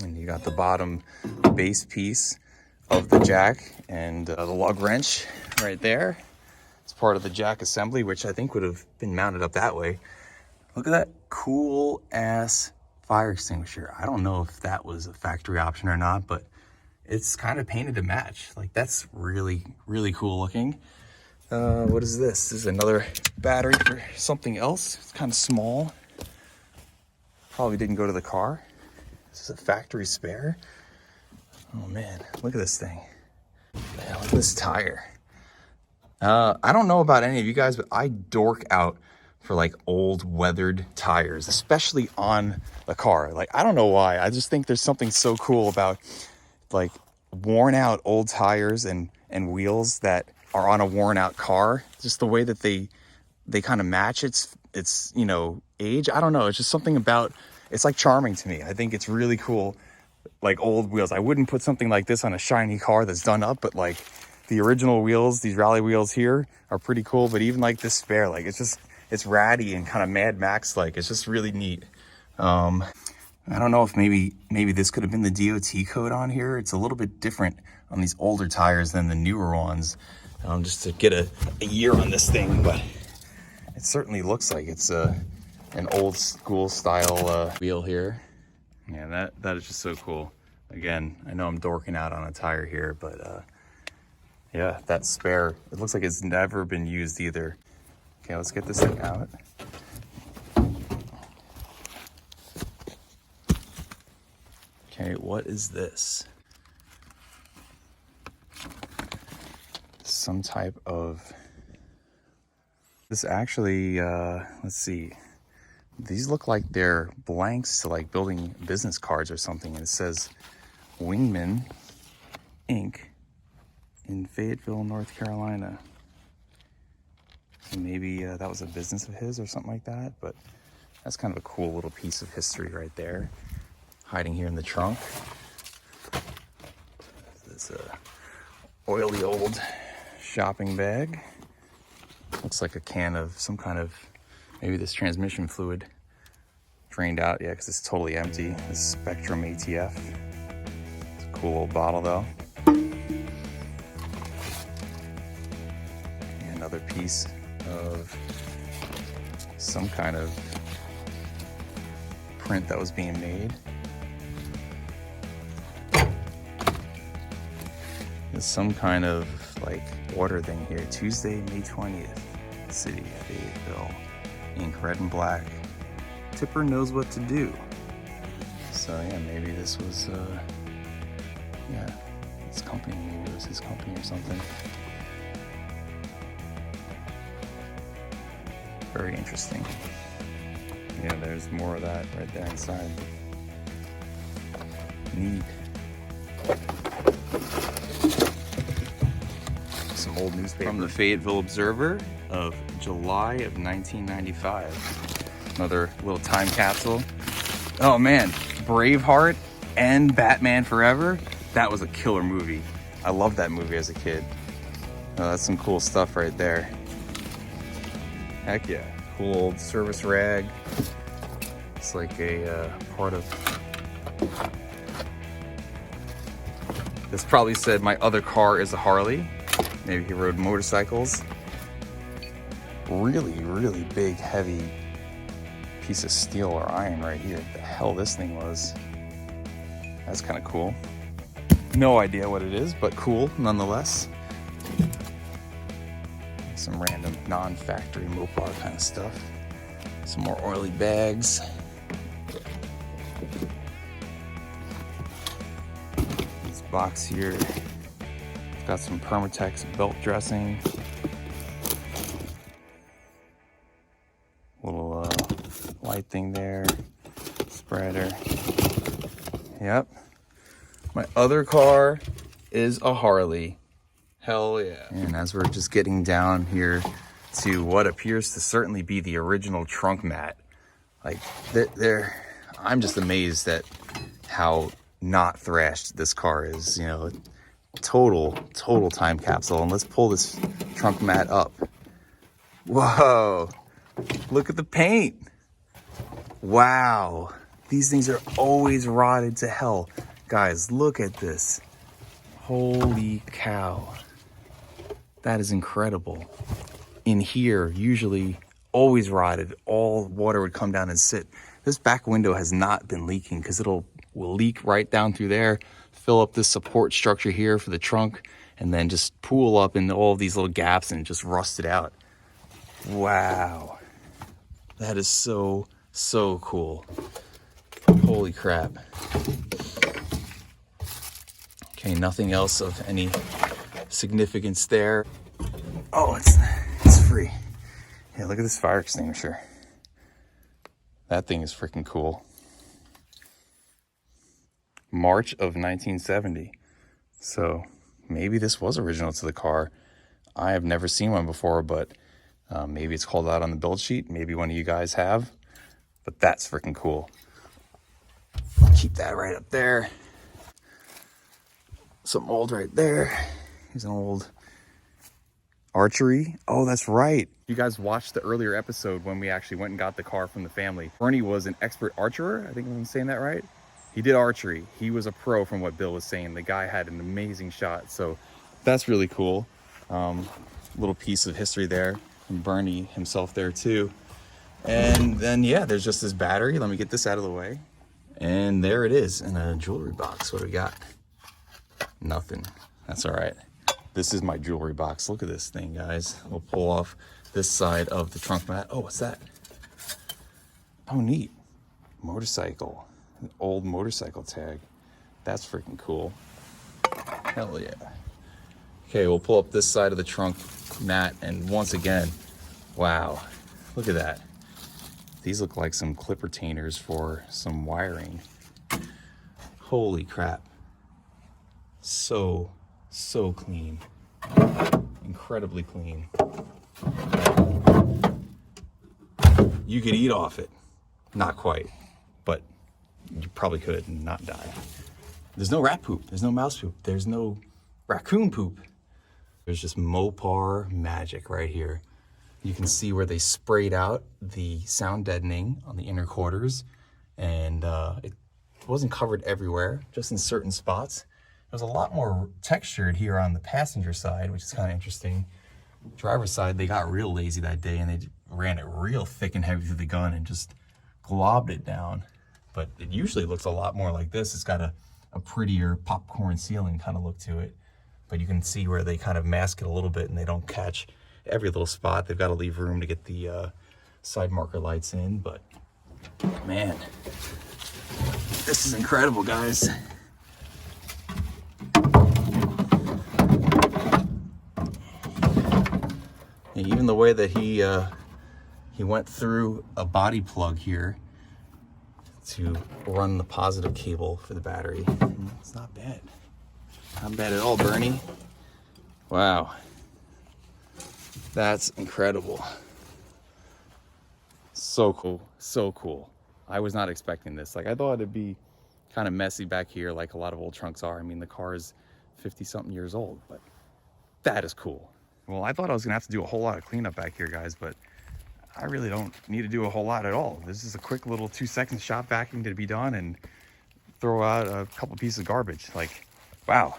And you got the bottom base piece of the jack and the lug wrench right there. It's part of the jack assembly, which I think would have been mounted up that way. Look at that cool ass fire extinguisher. I don't know if that was a factory option or not, but it's kind of painted to match. Like, that's really, really cool looking. What is this? This is another battery for something else. It's kind of small. Probably didn't go to the car. This is a factory spare. Oh man, look at this thing. Man, look at this tire. I don't know about any of you guys, but I dork out for like old weathered tires, especially on the car. Like, I don't know why. I just think there's something so cool about like worn out old tires and wheels that are on a worn out car. Just the way that they kind of match its you know, age. I don't know. It's just something about, it's like charming to me. I think it's really cool. Like old wheels. I wouldn't put something like this on a shiny car that's done up, but like the original wheels, these rally wheels here are pretty cool. But even like this spare, like it's ratty and kind of Mad Max like. It's just really neat. I don't know if maybe this could have been the DOT code on here. It's a little bit different on these older tires than the newer ones. Just to get a year on this thing, but it certainly looks like it's an old school style wheel here. Yeah, that is just so cool. Again, I know I'm dorking out on a tire here, but yeah, that spare, it looks like it's never been used either. Okay, let's get this thing out. Okay, what is this? Some type of, this actually, let's see. These look like they're blanks to like building business cards or something. And it says Wingman Inc. in Fayetteville, North Carolina. So maybe that was a business of his or something like that. But that's kind of a cool little piece of history right there, hiding here in the trunk. This oily old shopping bag. Looks like a can of some kind of, maybe this transmission fluid drained out. Yeah, because it's totally empty. This Spectrum ATF. It's a cool old bottle though. And another piece of some kind of print that was being made. There's some kind of like order thing here. Tuesday, May 20th. City, Fayetteville. Ink, red and black. Tipper knows what to do. So yeah, maybe this was, yeah, this company, maybe it was his company or something. Very interesting. Yeah, there's more of that right there inside. Neat. Some old newspaper. From the Fayetteville Observer of July of 1995. Another little time capsule. Oh man, Braveheart and Batman Forever. That was a killer movie. I loved that movie as a kid. Oh, that's some cool stuff right there. Heck yeah. Cool old service rag. It's like a part of... This probably said my other car is a Harley. Maybe he rode motorcycles. Really, really big, heavy piece of steel or iron right here. What the hell this thing was. That's kind of cool. No idea what it is, but cool nonetheless. Some random non-factory Mopar kind of stuff. Some more oily bags. This box here, got some Permatex belt dressing. Little light thing there, spreader. Yep. My other car is a Harley. Hell yeah. And as we're just getting down here to what appears to certainly be the original trunk mat, like I'm just amazed at how not thrashed this car is. You know, total time capsule. And let's pull this trunk mat up. Whoa, look at the paint. Wow, these things are always rotted to hell. Guys, look at this. Holy cow. That is incredible. In here, usually always rotted, all water would come down and sit. This back window has not been leaking because will leak right down through there, fill up this support structure here for the trunk, and then just pool up in all of these little gaps and just rust it out. Wow. That is so cool. Holy crap. Okay, nothing else of any significance there. Oh, it's free. Yeah, look at this fire extinguisher. That thing is freaking cool. March of 1970. So maybe this was original to the car. I have never seen one before, but maybe it's called out on the build sheet. Maybe one of you guys have, but that's freaking cool. Keep that right up there. Something old right there. Here's an old archery. Oh, that's right. You guys watched the earlier episode when we actually went and got the car from the family. Bernie was an expert archer. I think I'm saying that right. He did archery. He was a pro from what Bill was saying. The guy had an amazing shot. So that's really cool. Little piece of history there. And Bernie himself there too. And then, yeah, there's just this battery. Let me get this out of the way. And there it is in a jewelry box. What do we got? Nothing. That's all right. This is my jewelry box. Look at this thing, guys. We'll pull off this side of the trunk mat. Oh, what's that? Oh, neat. Motorcycle. An old motorcycle tag. That's freaking cool. Hell yeah. Okay, we'll pull up this side of the trunk mat, and once again, wow, look at that. These look like some clip retainers for some wiring. Holy crap. So clean. Incredibly clean. You could eat off it. Not quite, but you probably could and not die. There's no rat poop. There's no mouse poop. There's no raccoon poop. There's just Mopar magic right here. You can see where they sprayed out the sound deadening on the inner quarters, and it wasn't covered everywhere, just in certain spots. There's a lot more textured here on the passenger side, which is kind of interesting. Driver's side, they got real lazy that day and they ran it real thick and heavy through the gun and just globbed it down. But it usually looks a lot more like this. It's got a prettier popcorn ceiling kind of look to it. But you can see where they kind of mask it a little bit and they don't catch every little spot. They've got to leave room to get the side marker lights in. But man, this is incredible, guys. And even the way that he went through a body plug here to run the positive cable for the battery. It's not bad. Not bad at all, Bernie. Wow. That's incredible. So cool. So cool. I was not expecting this. Like, I thought it'd be kind of messy back here like a lot of old trunks are. I mean, the car is 50-something years old, but that is cool. Well, I thought I was gonna have to do a whole lot of cleanup back here, guys, but I really don't need to do a whole lot at all. This is a quick little 2-second shop vacuum to be done and throw out a couple pieces of garbage. Like, wow.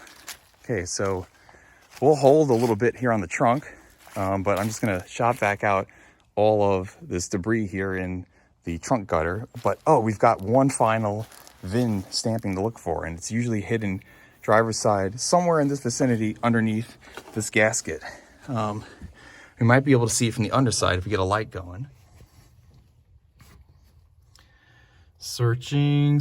Okay, so we'll hold a little bit here on the trunk, but I'm just gonna shop vac out all of this debris here in the trunk gutter. But, oh, we've got one final VIN stamping to look for, and it's usually hidden driver's side somewhere in this vicinity underneath this gasket. We might be able to see it from the underside if we get a light going. Searching.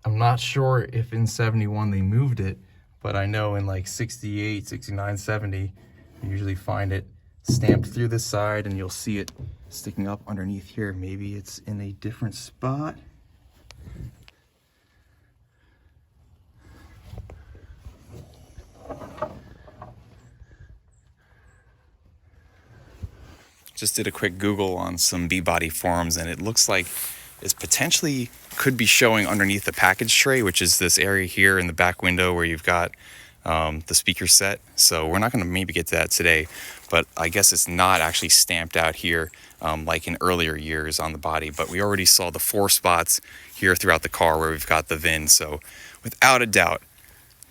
I'm not sure if in 71 they moved it, but I know in like 68, 69, 70, you usually find it stamped through this side and you'll see it sticking up underneath here. Maybe it's in a different spot. Just did a quick Google on some B-body forums, and it looks like it's potentially could be showing underneath the package tray, which is this area here in the back window where you've got the speaker set. So we're not going to maybe get to that today, but I guess it's not actually stamped out here like in earlier years on the body. But we already saw the 4 spots here throughout the car where we've got the VIN. So without a doubt,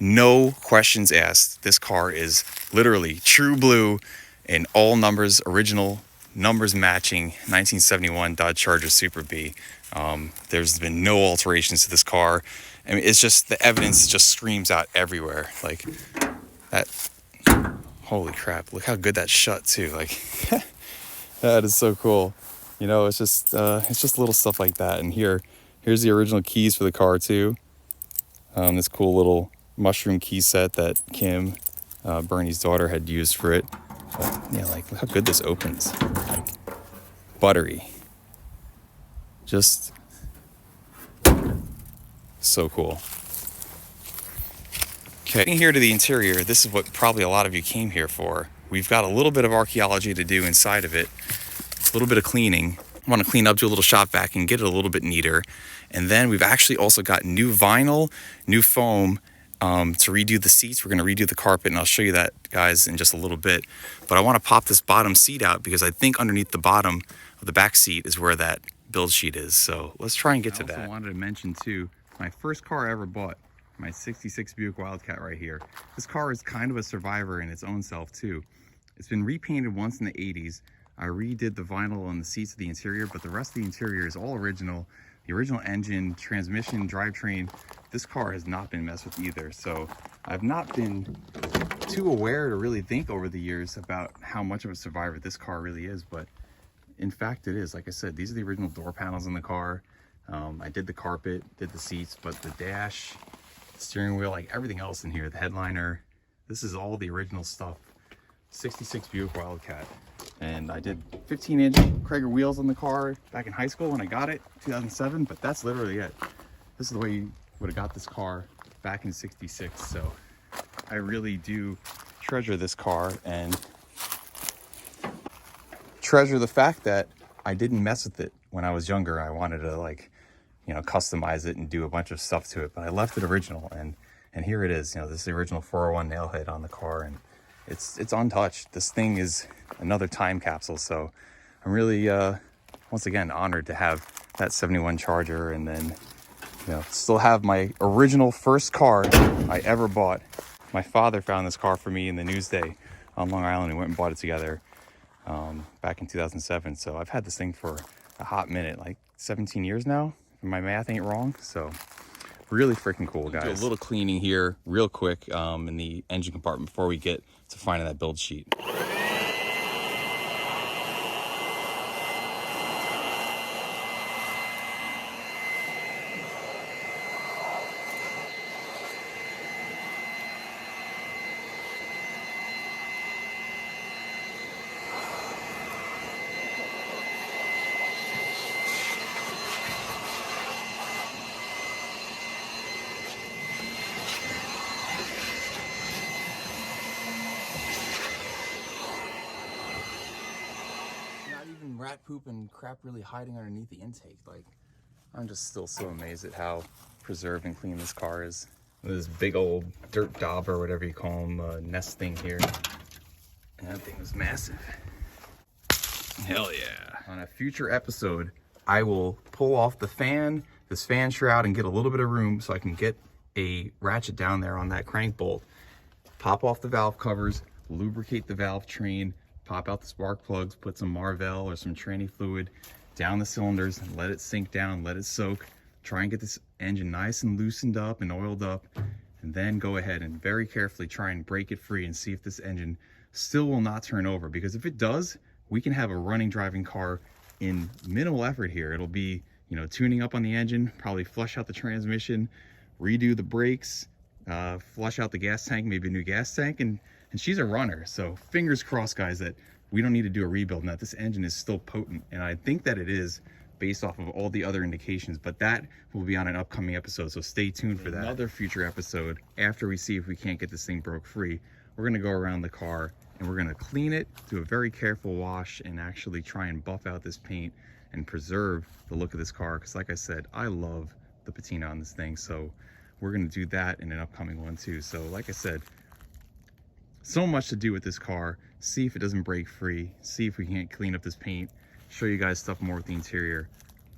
no questions asked, this car is literally true blue in all numbers, original numbers matching 1971 Dodge Charger Super B. There's been no alterations to this car. I mean, it's just, the evidence just screams out everywhere. Like, that, holy crap, look how good that shut too. Like, that is so cool. You know, it's just little stuff like that. And here's the original keys for the car too. This cool little mushroom key set that Kim, Bernie's daughter, had used for it. But yeah, like, look how good this opens. Like, buttery. Just so cool. Okay, getting here to the interior, this is what probably a lot of you came here for. We've got a little bit of archaeology to do inside of it. A little bit of cleaning. I want to clean up, do a little shop vac and get it a little bit neater. And then we've actually also got new vinyl, new foam, to redo the seats. We're going to redo the carpet, and I'll show you that, guys, in just a little bit. But I want to pop this bottom seat out because I think underneath the bottom of the back seat is where that build sheet is. So let's try and get to that. I also wanted to mention too, my first car I ever bought, my 66 Buick Wildcat right here. This car is kind of a survivor in its own self too. It's been repainted once in the 80s. I redid the vinyl on the seats of the interior, but the rest of the interior is all original. The original engine, transmission, drivetrain, this car has not been messed with either. So I've not been too aware to really think over the years about how much of a survivor this car really is. But in fact, it is. Like I said, these are the original door panels in the car. I did the carpet, did the seats, but the dash, the steering wheel, like everything else in here, the headliner, this is all the original stuff. 66 Buick Wildcat. And I did 15-inch Krager wheels on the car back in high school when I got it, 2007, but that's literally it. This is the way you would have got this car back in 66. So I really do treasure this car and treasure the fact that I didn't mess with it when I was younger. I wanted to, like, you know, customize it and do a bunch of stuff to it, but I left it original, and here it is. You know, this is the original 401 nailhead on the car, and it's untouched. This thing is another time capsule. So I'm really once again honored to have that 71 Charger, and then, you know, still have my original first car I ever bought. My father found this car for me in the Newsday on Long Island. We went and bought it together back in 2007. So I've had this thing for a hot minute, like 17 years now, if my math ain't wrong. So really freaking cool, guys. Do a little cleaning here real quick in the engine compartment before we get to finding that build sheet. poop and crap really hiding underneath the intake. Like, I'm just still so amazed at how preserved and clean this car is. This big old dirt dauber, or whatever you call them, nest thing here. And that thing was massive. Hell yeah. On a future episode, I will pull off the fan, this fan shroud, and get a little bit of room so I can get a ratchet down there on that crank bolt, pop off the valve covers, lubricate the valve train, pop out the spark plugs, put some Marvel or some tranny fluid down the cylinders and let it sink down, let it soak, try and get this engine nice and loosened up and oiled up, and then go ahead and very carefully try and break it free and see if this engine still will not turn over. Because if it does, we can have a running driving car in minimal effort here. It'll be, you know, tuning up on the engine, probably flush out the transmission, redo the brakes, flush out the gas tank, maybe a new gas tank, and she's a runner. So fingers crossed, guys, that we don't need to do a rebuild and that this engine is still potent. And I think that it is, based off of all the other indications, but that will be on an upcoming episode, so stay tuned for that. Another future episode, after we see if we can't get this thing broke free, we're gonna go around the car and we're gonna clean it, do a very careful wash, and actually try and buff out this paint and preserve the look of this car. Because like I said, I love the patina on this thing, so we're gonna do that in an upcoming one too. So like I said, so much to do with this car. See if it doesn't break free, see if we can't clean up this paint, show you guys stuff more with the interior.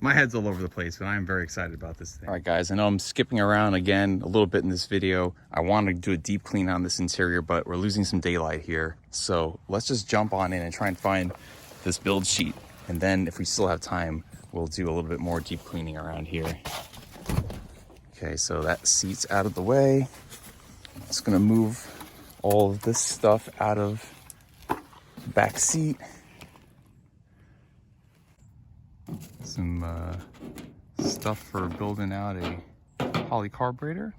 My head's all over the place, but I'm very excited about this thing. All right, guys, I know I'm skipping around again a little bit in this video. I wanted to do a deep clean on this interior, but we're losing some daylight here. So let's just jump on in and try and find this build sheet. And then if we still have time, we'll do a little bit more deep cleaning around here. Okay, so that seat's out of the way. I'm just gonna move all of this stuff out of the back seat. Some stuff for building out a poly carburetor.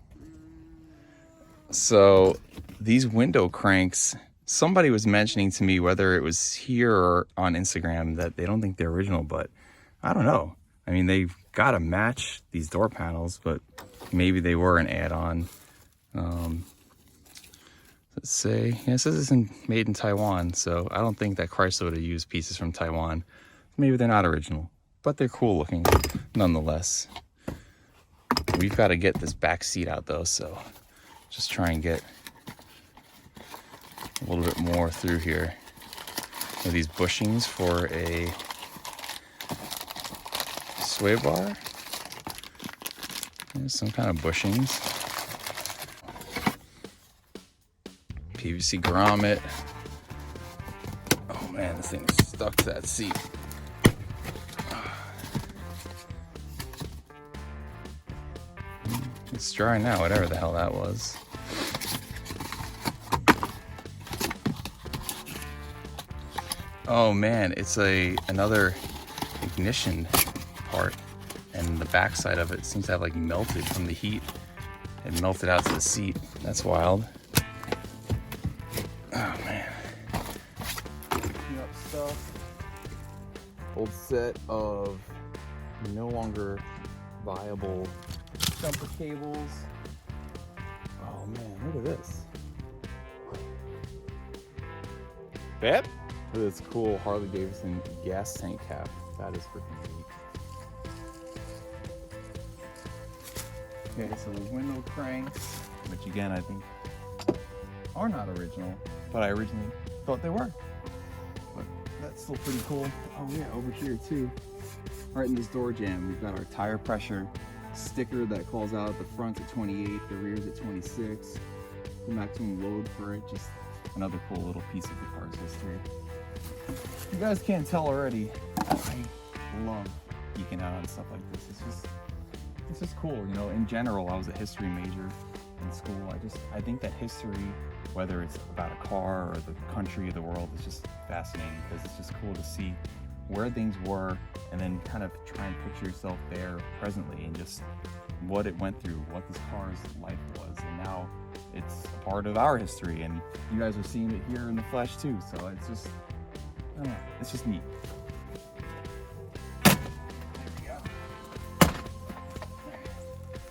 So these window cranks, somebody was mentioning to me, whether it was here or on Instagram, that they don't think they're original, but I don't know. I mean, they've got to match these door panels, but maybe they were an add-on. Let's say, yeah, it says it's made in Taiwan, so I don't think that Chrysler would have used pieces from Taiwan. Maybe they're not original, but they're cool looking nonetheless. We've got to get this back seat out though, so just try and get a little bit more through here. With these bushings for a sway bar. There's some kind of bushings. PVC grommet. Oh man, this thing is stuck to that seat. It's dry now, whatever the hell that was. Oh man, it's another ignition part, and the backside of it seems to have like melted from the heat. It melted out to the seat. That's wild. Oh man. Picking up stuff. Old set of no longer viable jumper cables. Oh man, look at this. Bep? Look at this cool Harley Davidson gas tank cap. That is freaking neat. Okay, so the window cranks, which again I think are not original, but I originally thought they were. But that's still pretty cool. Oh yeah, over here too, right in this door jamb, we've got our tire pressure sticker that calls out the front's at 28, the rear's at 26. The maximum load for it, just another cool little piece of the car's history. You guys can't tell already, I love geeking out on stuff like this. It's just cool, you know. In general, I was a history major in school. I think that history, whether it's about a car or the country or the world, is just fascinating because it's just cool to see where things were and then kind of try and picture yourself there presently and just what it went through, what this car's life was, and now it's a part of our history, and you guys are seeing it here in the flesh too. So it's just, I don't know, it's just neat. There we go.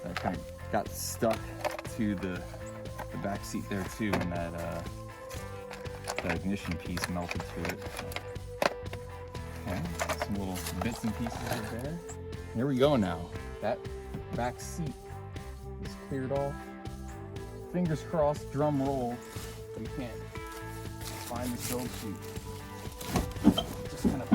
That kind of got stuck to the back seat there too, and that ignition piece melted to it. Okay, some little bits and pieces right there. Here we go now. That back seat is cleared off. Fingers crossed, drum roll. We can't find the build sheet. Just kind of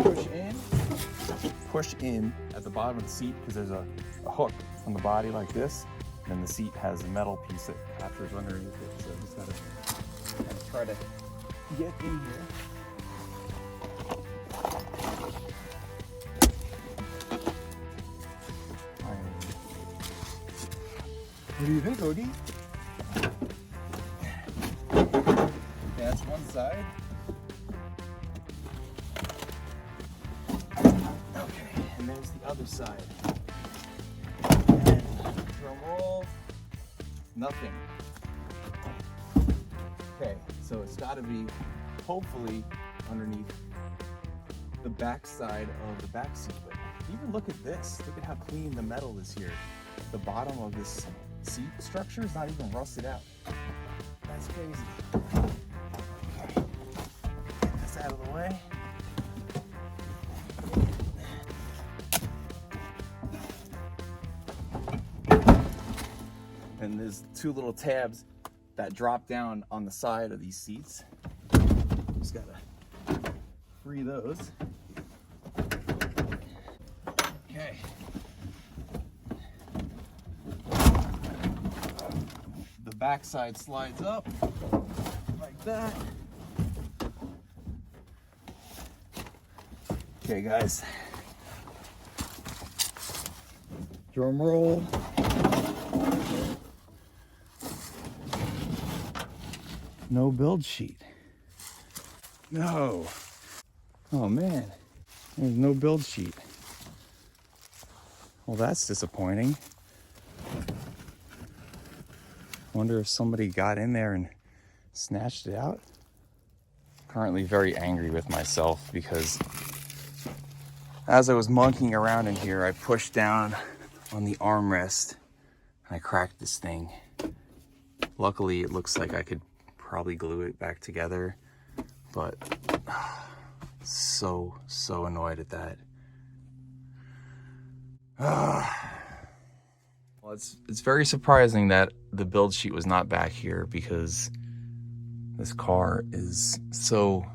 push in at the bottom of the seat because there's a hook on the body like this. And then the seat has a metal piece that captures underneath it. So just gotta kind of try to get in here. What do you think, Odie? That's one side. Okay, and there's the other side. And drum roll. Nothing. Okay, so it's got to be hopefully underneath the back side of the back seat. But even look at this. Look at how clean the metal is here. The bottom of this seat structure is not even rusted out. That's crazy. Okay. Get this out of the way. And there's two little tabs that drop down on the side of these seats. Just gotta free those. Okay. The back side slides up like that. Okay, guys. Drum roll. No build sheet. No. Oh man, there's no build sheet. Well, that's disappointing. Wonder if somebody got in there and snatched it out. Currently very angry with myself because as I was monkeying around in here, I pushed down on the armrest and I cracked this thing. Luckily, it looks like I could probably glue it back together, but so annoyed at that. Well, it's very surprising that the build sheet was not back here because this car is so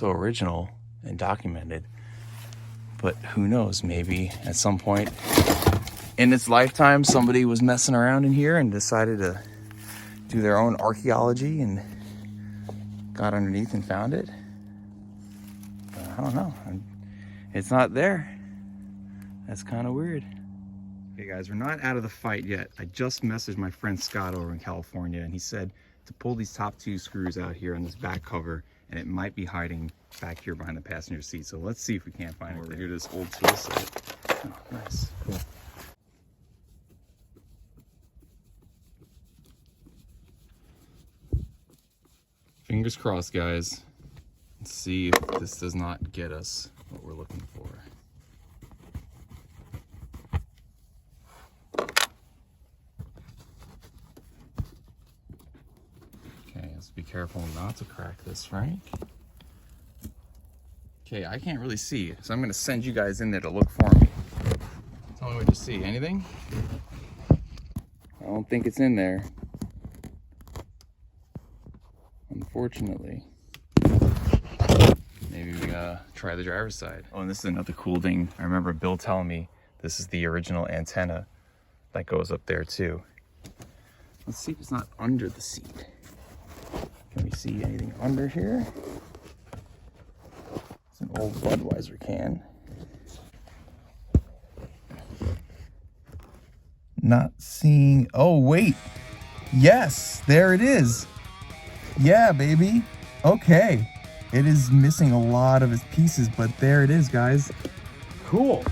original and documented. But who knows, maybe at some point in its lifetime somebody was messing around in here and decided to do their own archaeology and got underneath and found it. I don't know. It's not there. That's kind of weird. Okay guys, we're not out of the fight yet. I just messaged my friend Scott over in California and he said to pull these top two screws out here on this back cover and it might be hiding back here behind the passenger seat. So let's see if we can't find it. Over here, this old tool set. Oh, nice, cool. Fingers crossed, guys. Let's see if this does not get us what we're looking for. Okay, let's be careful not to crack this, Frank. Okay, I can't really see, so I'm gonna send you guys in there to look for me. Tell me what you see. Anything? I don't think it's in there. Unfortunately. Maybe we gotta try the driver's side. Oh, and this is another cool thing. I remember Bill telling me this is the original antenna that goes up there too. Let's see if it's not under the seat. Can we see anything under here? It's an old Budweiser can. Not seeing, oh wait. Yes, there it is. Yeah, baby. Okay. It is missing a lot of its pieces, but there it is, guys. Cool.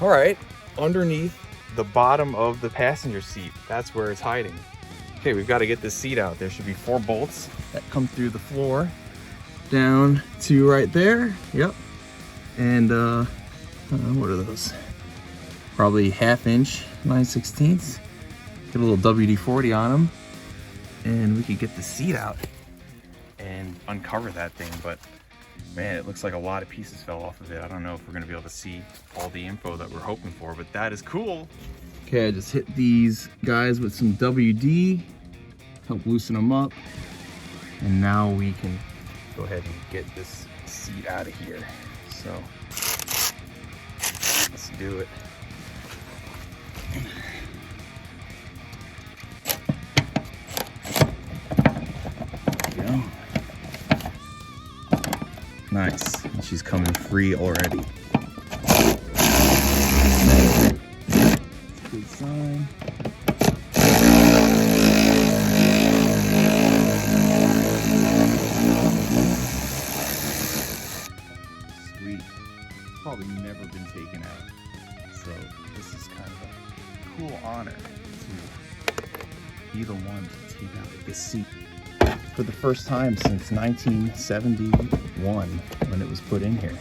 All right. Underneath the bottom of the passenger seat, that's where it's hiding. Okay, we've got to get this seat out. There should be 4 bolts that come through the floor down to right there. Yep. And what are those? Probably 1/2 inch 9/16. Get a little WD-40 on them. And we could get the seat out and uncover that thing, but Man, it looks like a lot of pieces fell off of it. I don't know if we're gonna be able to see all the info that we're hoping for, but that is cool. Okay, I just hit these guys with some WD, help loosen them up. And now we can go ahead and get this seat out of here. So let's do it. There we go. Nice. And she's coming free already. That's a good sign. Sweet. Probably never been taken out. So this is kind of a cool honor to be the one to take out this seat for the first time since 1971 when it was put in here.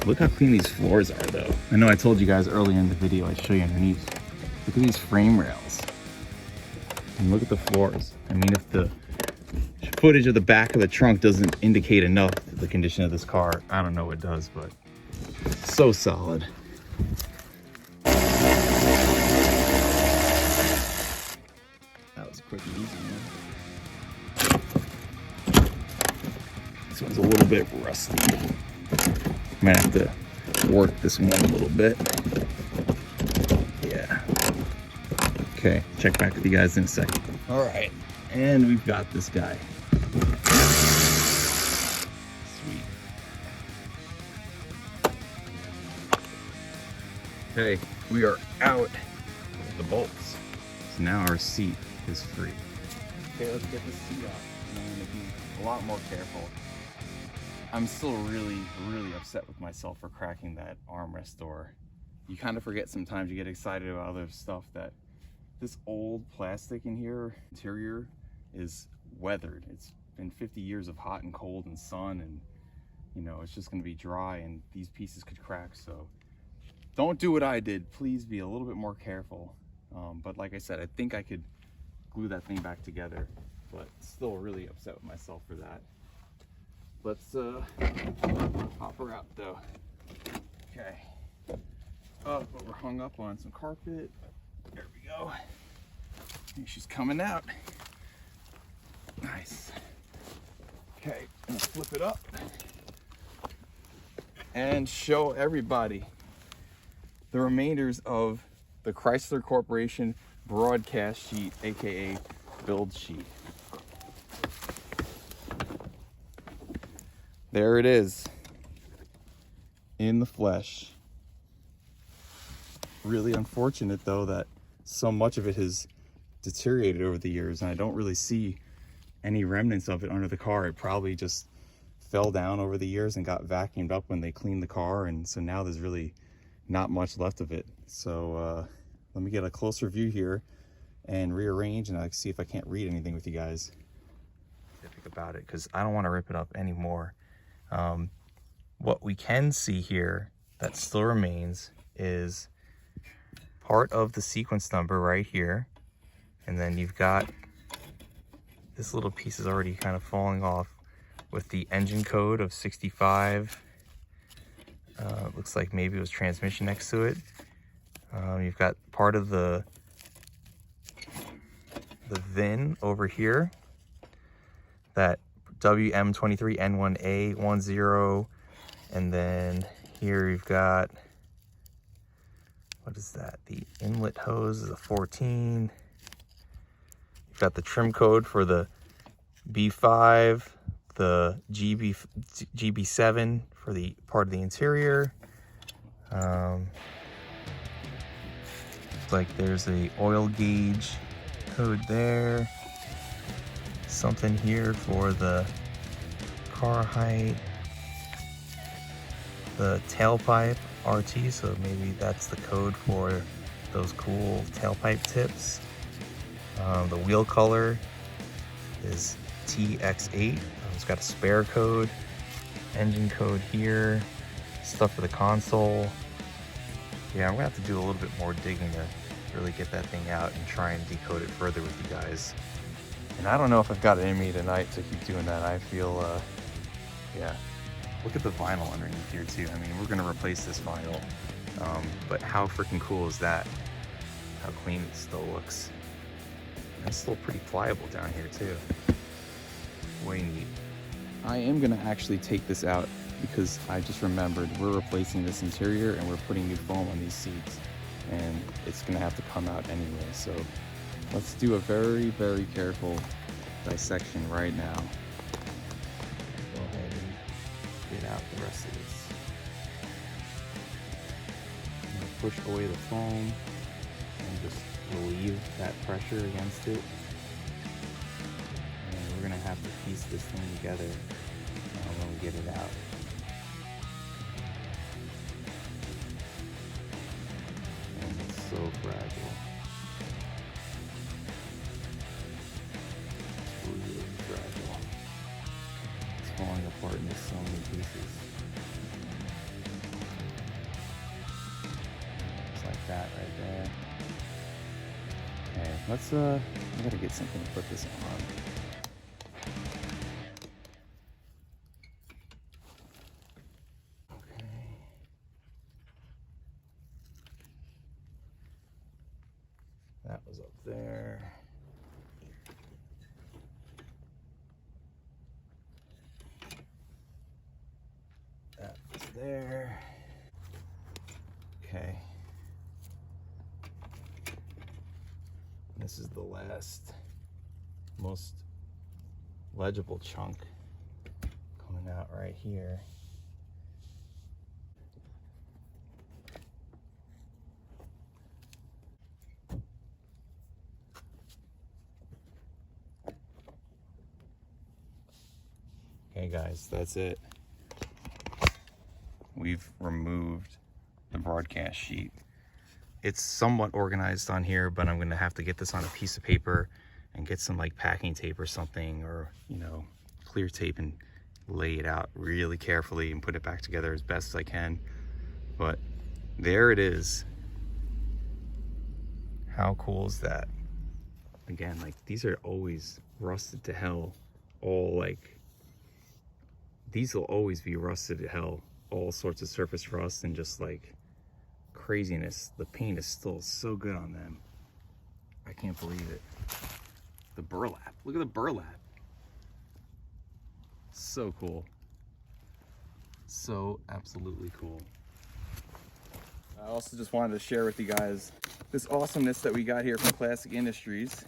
Look how clean these floors are though. I know I told you guys earlier in the video I'd show you underneath. Look at these frame rails. And look at the floors. I mean, if the footage of the back of the trunk doesn't indicate enough the condition of this car, I don't know what does, but so solid. That was quick and easy, man. This one's a little bit rusty. Might have to work this one a little bit. Yeah. Okay, check back with you guys in a second. All right, and we've got this guy. Sweet. Okay, we are out with the bolts. So now our seat is free. Okay, let's get the seat off. And I'm gonna be a lot more careful. I'm still really upset with myself for cracking that armrest door. You kind of forget sometimes, you get excited about other stuff, that this old plastic in here, interior, is weathered. It's been 50 years of hot and cold and sun, and you know, it's just gonna be dry and these pieces could crack. So don't do what I did. Please be a little bit more careful. But like I said, I think I could glue that thing back together, but still really upset with myself for that. Let's pop her out though. Okay. Oh, but we're hung up on some carpet. There we go. I think she's coming out. Nice. Okay, I'm gonna flip it up and show everybody the remainders of the Chrysler Corporation broadcast sheet, aka build sheet. There it is, in the flesh. Really unfortunate though that so much of it has deteriorated over the years, and I don't really see any remnants of it under the car. It probably just fell down over the years and got vacuumed up when they cleaned the car, and so now there's really not much left of it. So let me get a closer view here and rearrange, and I see if I can't read anything with you guys about it, because I don't want to rip it up anymore. What we can see here that still remains is part of the sequence number right here, and then you've got this little piece is already kind of falling off with the engine code of 65. Looks like maybe it was transmission next to it. You've got part of the VIN over here, that WM23N1A10, and then here you've got, what is that? The inlet hose is a 14. You've got the trim code for the B5, the GB7 for the part of the interior. Like there's a oil gauge code there. Something here for the car height, the tailpipe RT, so maybe that's the code for those cool tailpipe tips. The wheel color is TX8. It's got a spare code, engine code here, stuff for the console. Yeah, I'm gonna have to do a little bit more digging to really get that thing out and try and decode it further with you guys. And I don't know if I've got it in me tonight to keep doing that. I feel, yeah. Look at the vinyl underneath here too. I mean, we're gonna replace this vinyl, but how freaking cool is that? How clean it still looks. And it's still pretty pliable down here too. Way neat. I am gonna actually take this out because I just remembered we're replacing this interior and we're putting new foam on these seats, and it's gonna have to come out anyway. So let's do a very, very careful dissection right now. Go ahead and get out the rest of this. I'm gonna push away the foam and just relieve that pressure against it. And we're gonna have to piece this thing together when we get it out. And it's so fragile. It's really fragile. It's falling apart into so many pieces. Just like that right there. Okay, let's I gotta get something to put this on. That was up there. That was there. Okay. This is the last, most legible chunk coming out right here. Okay guys, that's it. We've removed the broadcast sheet. It's somewhat organized on here, but I'm gonna have to get this on a piece of paper and get some like packing tape or something, or clear tape, and lay it out really carefully and put it back together as best as I can. But there it is. How cool is that? Again, like, these are always rusted to hell. These will always be rusted to hell. All sorts of surface rust and just like craziness. The paint is still so good on them. I can't believe it. The burlap. Look at the burlap. So cool. So absolutely cool. I also just wanted to share with you guys this awesomeness that we got here from Classic Industries.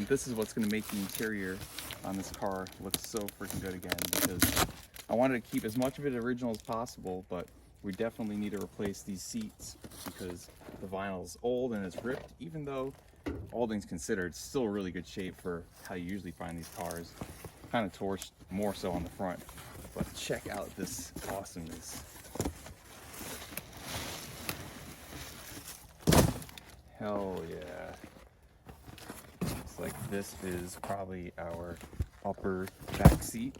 This is what's going to make the interior on this car look so freaking good again, because I wanted to keep as much of it original as possible, but we definitely need to replace these seats because the vinyl is old and it's ripped, even though all things considered, it's still really good shape for how you usually find these cars. Kind of torched more so on the front, but check out this awesomeness. Hell yeah. Looks like this is probably our upper back seat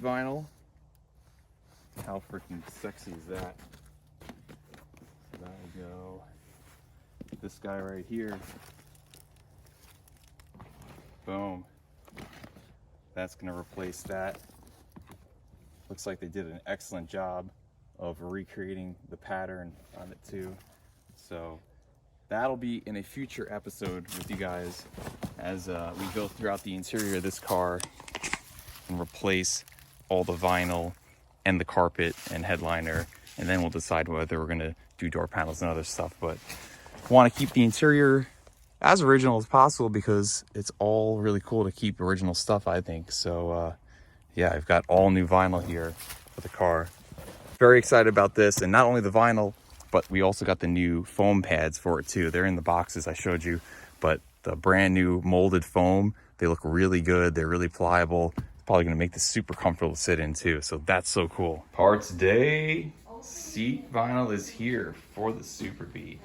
vinyl. How freaking sexy is that? So there we go. This guy right here. Boom. That's gonna replace that. Looks like they did an excellent job of recreating the pattern on it too. So that'll be in a future episode with you guys as we go throughout the interior of this car and replace all the vinyl and the carpet and headliner, and then we'll decide whether we're gonna do door panels and other stuff. But I want to keep the interior as original as possible because it's all really cool to keep original stuff, I think. So yeah, I've got all new vinyl here for the car. Very excited about this, and not only the vinyl, but we also got the new foam pads for it too. They're in the boxes I showed you, but the brand new molded foam, they look really good. They're really pliable. It's probably gonna make this super comfortable to sit in too. So that's so cool. Parts day, seat vinyl is here for the Super Bee,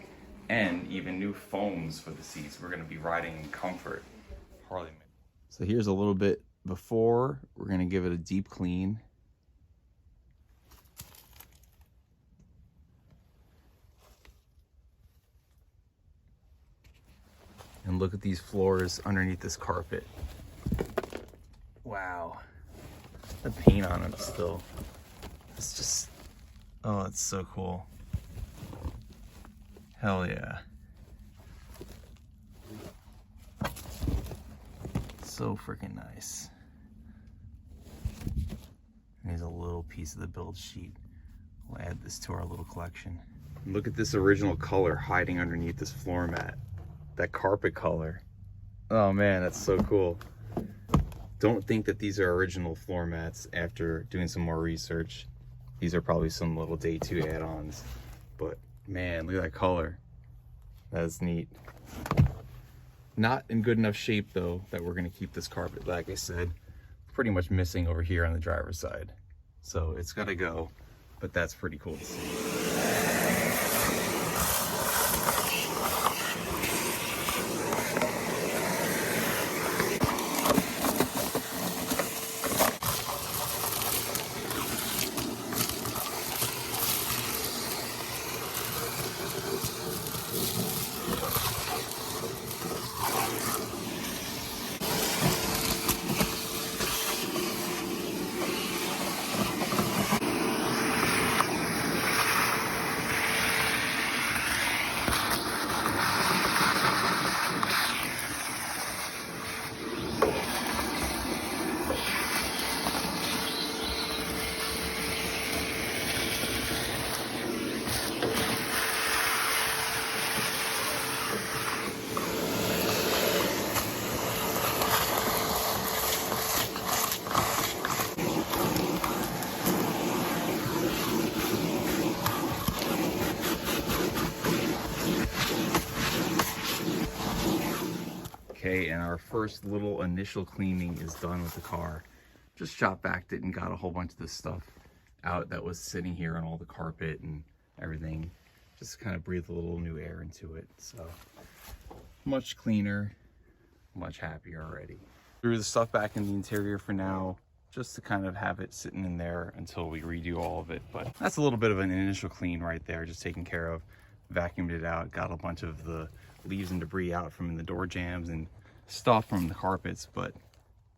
and even new foams for the seats. We're gonna be riding in comfort. Harley. So here's a little bit before. We're gonna give it a deep clean. And look at these floors underneath this carpet. Wow. The paint on them still. It's just, oh, it's so cool. Hell yeah. So freaking nice. And here's a little piece of the build sheet. We'll add this to our little collection. Look at this original color hiding underneath this floor mat. That carpet color. Oh man, that's so cool. Don't think that these are original floor mats after doing some more research. These are probably some little day 2 add-ons. But man, look at that color. That's neat. Not in good enough shape though that we're gonna keep this carpet, like I said, pretty much missing over here on the driver's side. So it's gotta go, but that's pretty cool to see. Okay, and our first little initial cleaning is done with the car. Just shop vacuumed it and got a whole bunch of this stuff out that was sitting here on all the carpet and everything. Just kind of breathe a little new air into it. So much cleaner, much happier already. Threw the stuff back in the interior for now, just to kind of have it sitting in there until we redo all of it. But that's a little bit of an initial clean right there, just taken care of. Vacuumed it out, got a bunch of the leaves and debris out from the door jambs and stuff from the carpets. But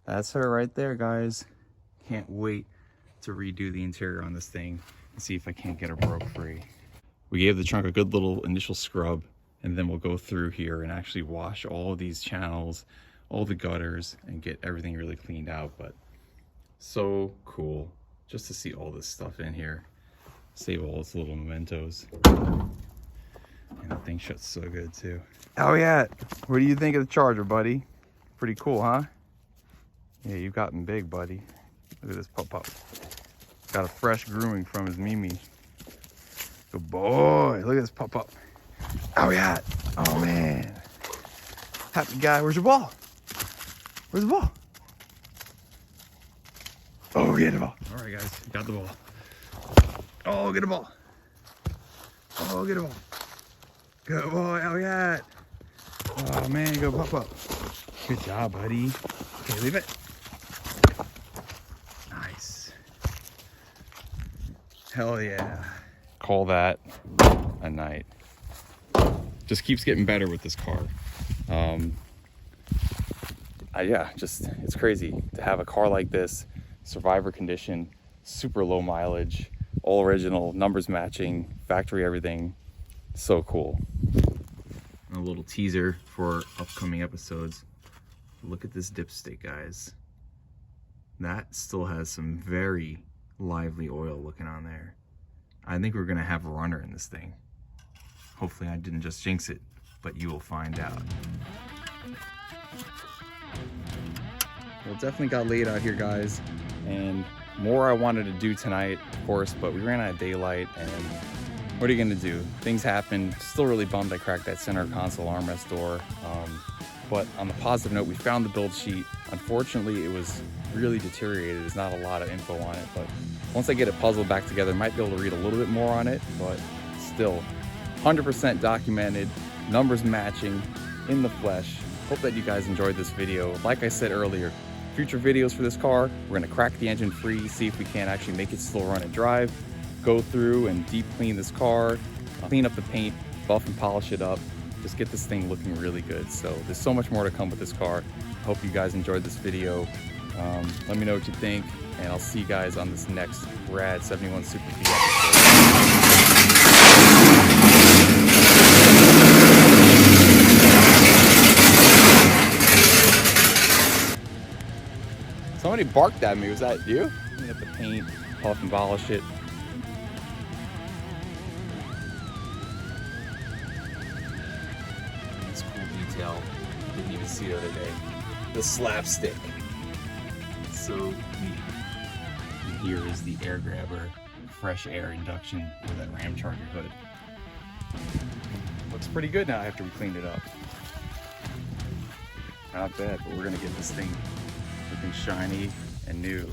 that's her right there, guys. Can't wait to redo the interior on this thing and see if I can't get her broke free. We gave the trunk a good little initial scrub, and then we'll go through here and actually wash all of these channels, all the gutters, and get everything really cleaned out. But so cool just to see all this stuff in here, save all its little mementos. And the thing shuts so good too. Oh yeah, what do you think of the Charger, buddy? Pretty cool, huh? Yeah, you've gotten big, buddy. Look at this pup. Got a fresh grooming from his Mimi. Good boy. Look at this pup. Oh yeah. Oh man. Happy guy. Where's your ball? Where's the ball? Oh, get the ball. All right, guys, got the ball. Oh, get the ball. Oh, get the ball. Good boy. Oh yeah. Oh man, go pup. Good job, buddy. Okay, leave it. Nice. Hell yeah. Call that a night. Just keeps getting better with this car. Yeah, just it's crazy to have a car like this, survivor condition, super low mileage, all original, numbers matching, factory everything. So cool. And a little teaser for upcoming episodes. Look at this dipstick, guys. That still has some very lively oil looking on there. I think we're gonna have a runner in this thing. Hopefully I didn't just jinx it, but you will find out. Well, it definitely got late out here, guys, and more I wanted to do tonight, of course, but we ran out of daylight, and what are you gonna do? Things happen. Still really bummed I cracked that center console armrest door. But on the positive note, we found the build sheet. Unfortunately, it was really deteriorated. There's not a lot of info on it, but once I get it puzzled back together, I might be able to read a little bit more on it, but still 100% documented, numbers matching, in the flesh. Hope that you guys enjoyed this video. Like I said earlier, future videos for this car, we're gonna crack the engine free, see if we can actually make it still run and drive, go through and deep clean this car, clean up the paint, buff and polish it up, just get this thing looking really good. So there's so much more to come with this car. Hope you guys enjoyed this video. Let me know what you think, and I'll see you guys on this next rad 71 Super B episode. Somebody barked at me. Was that you? Clean up the paint, polish and polish it. This cool detail. Didn't even see the other day. The slapstick. So neat. And here is the air grabber, fresh air induction with that Ram Charger hood. Looks pretty good now after we cleaned it up. Not bad, but we're gonna get this thing looking shiny and new.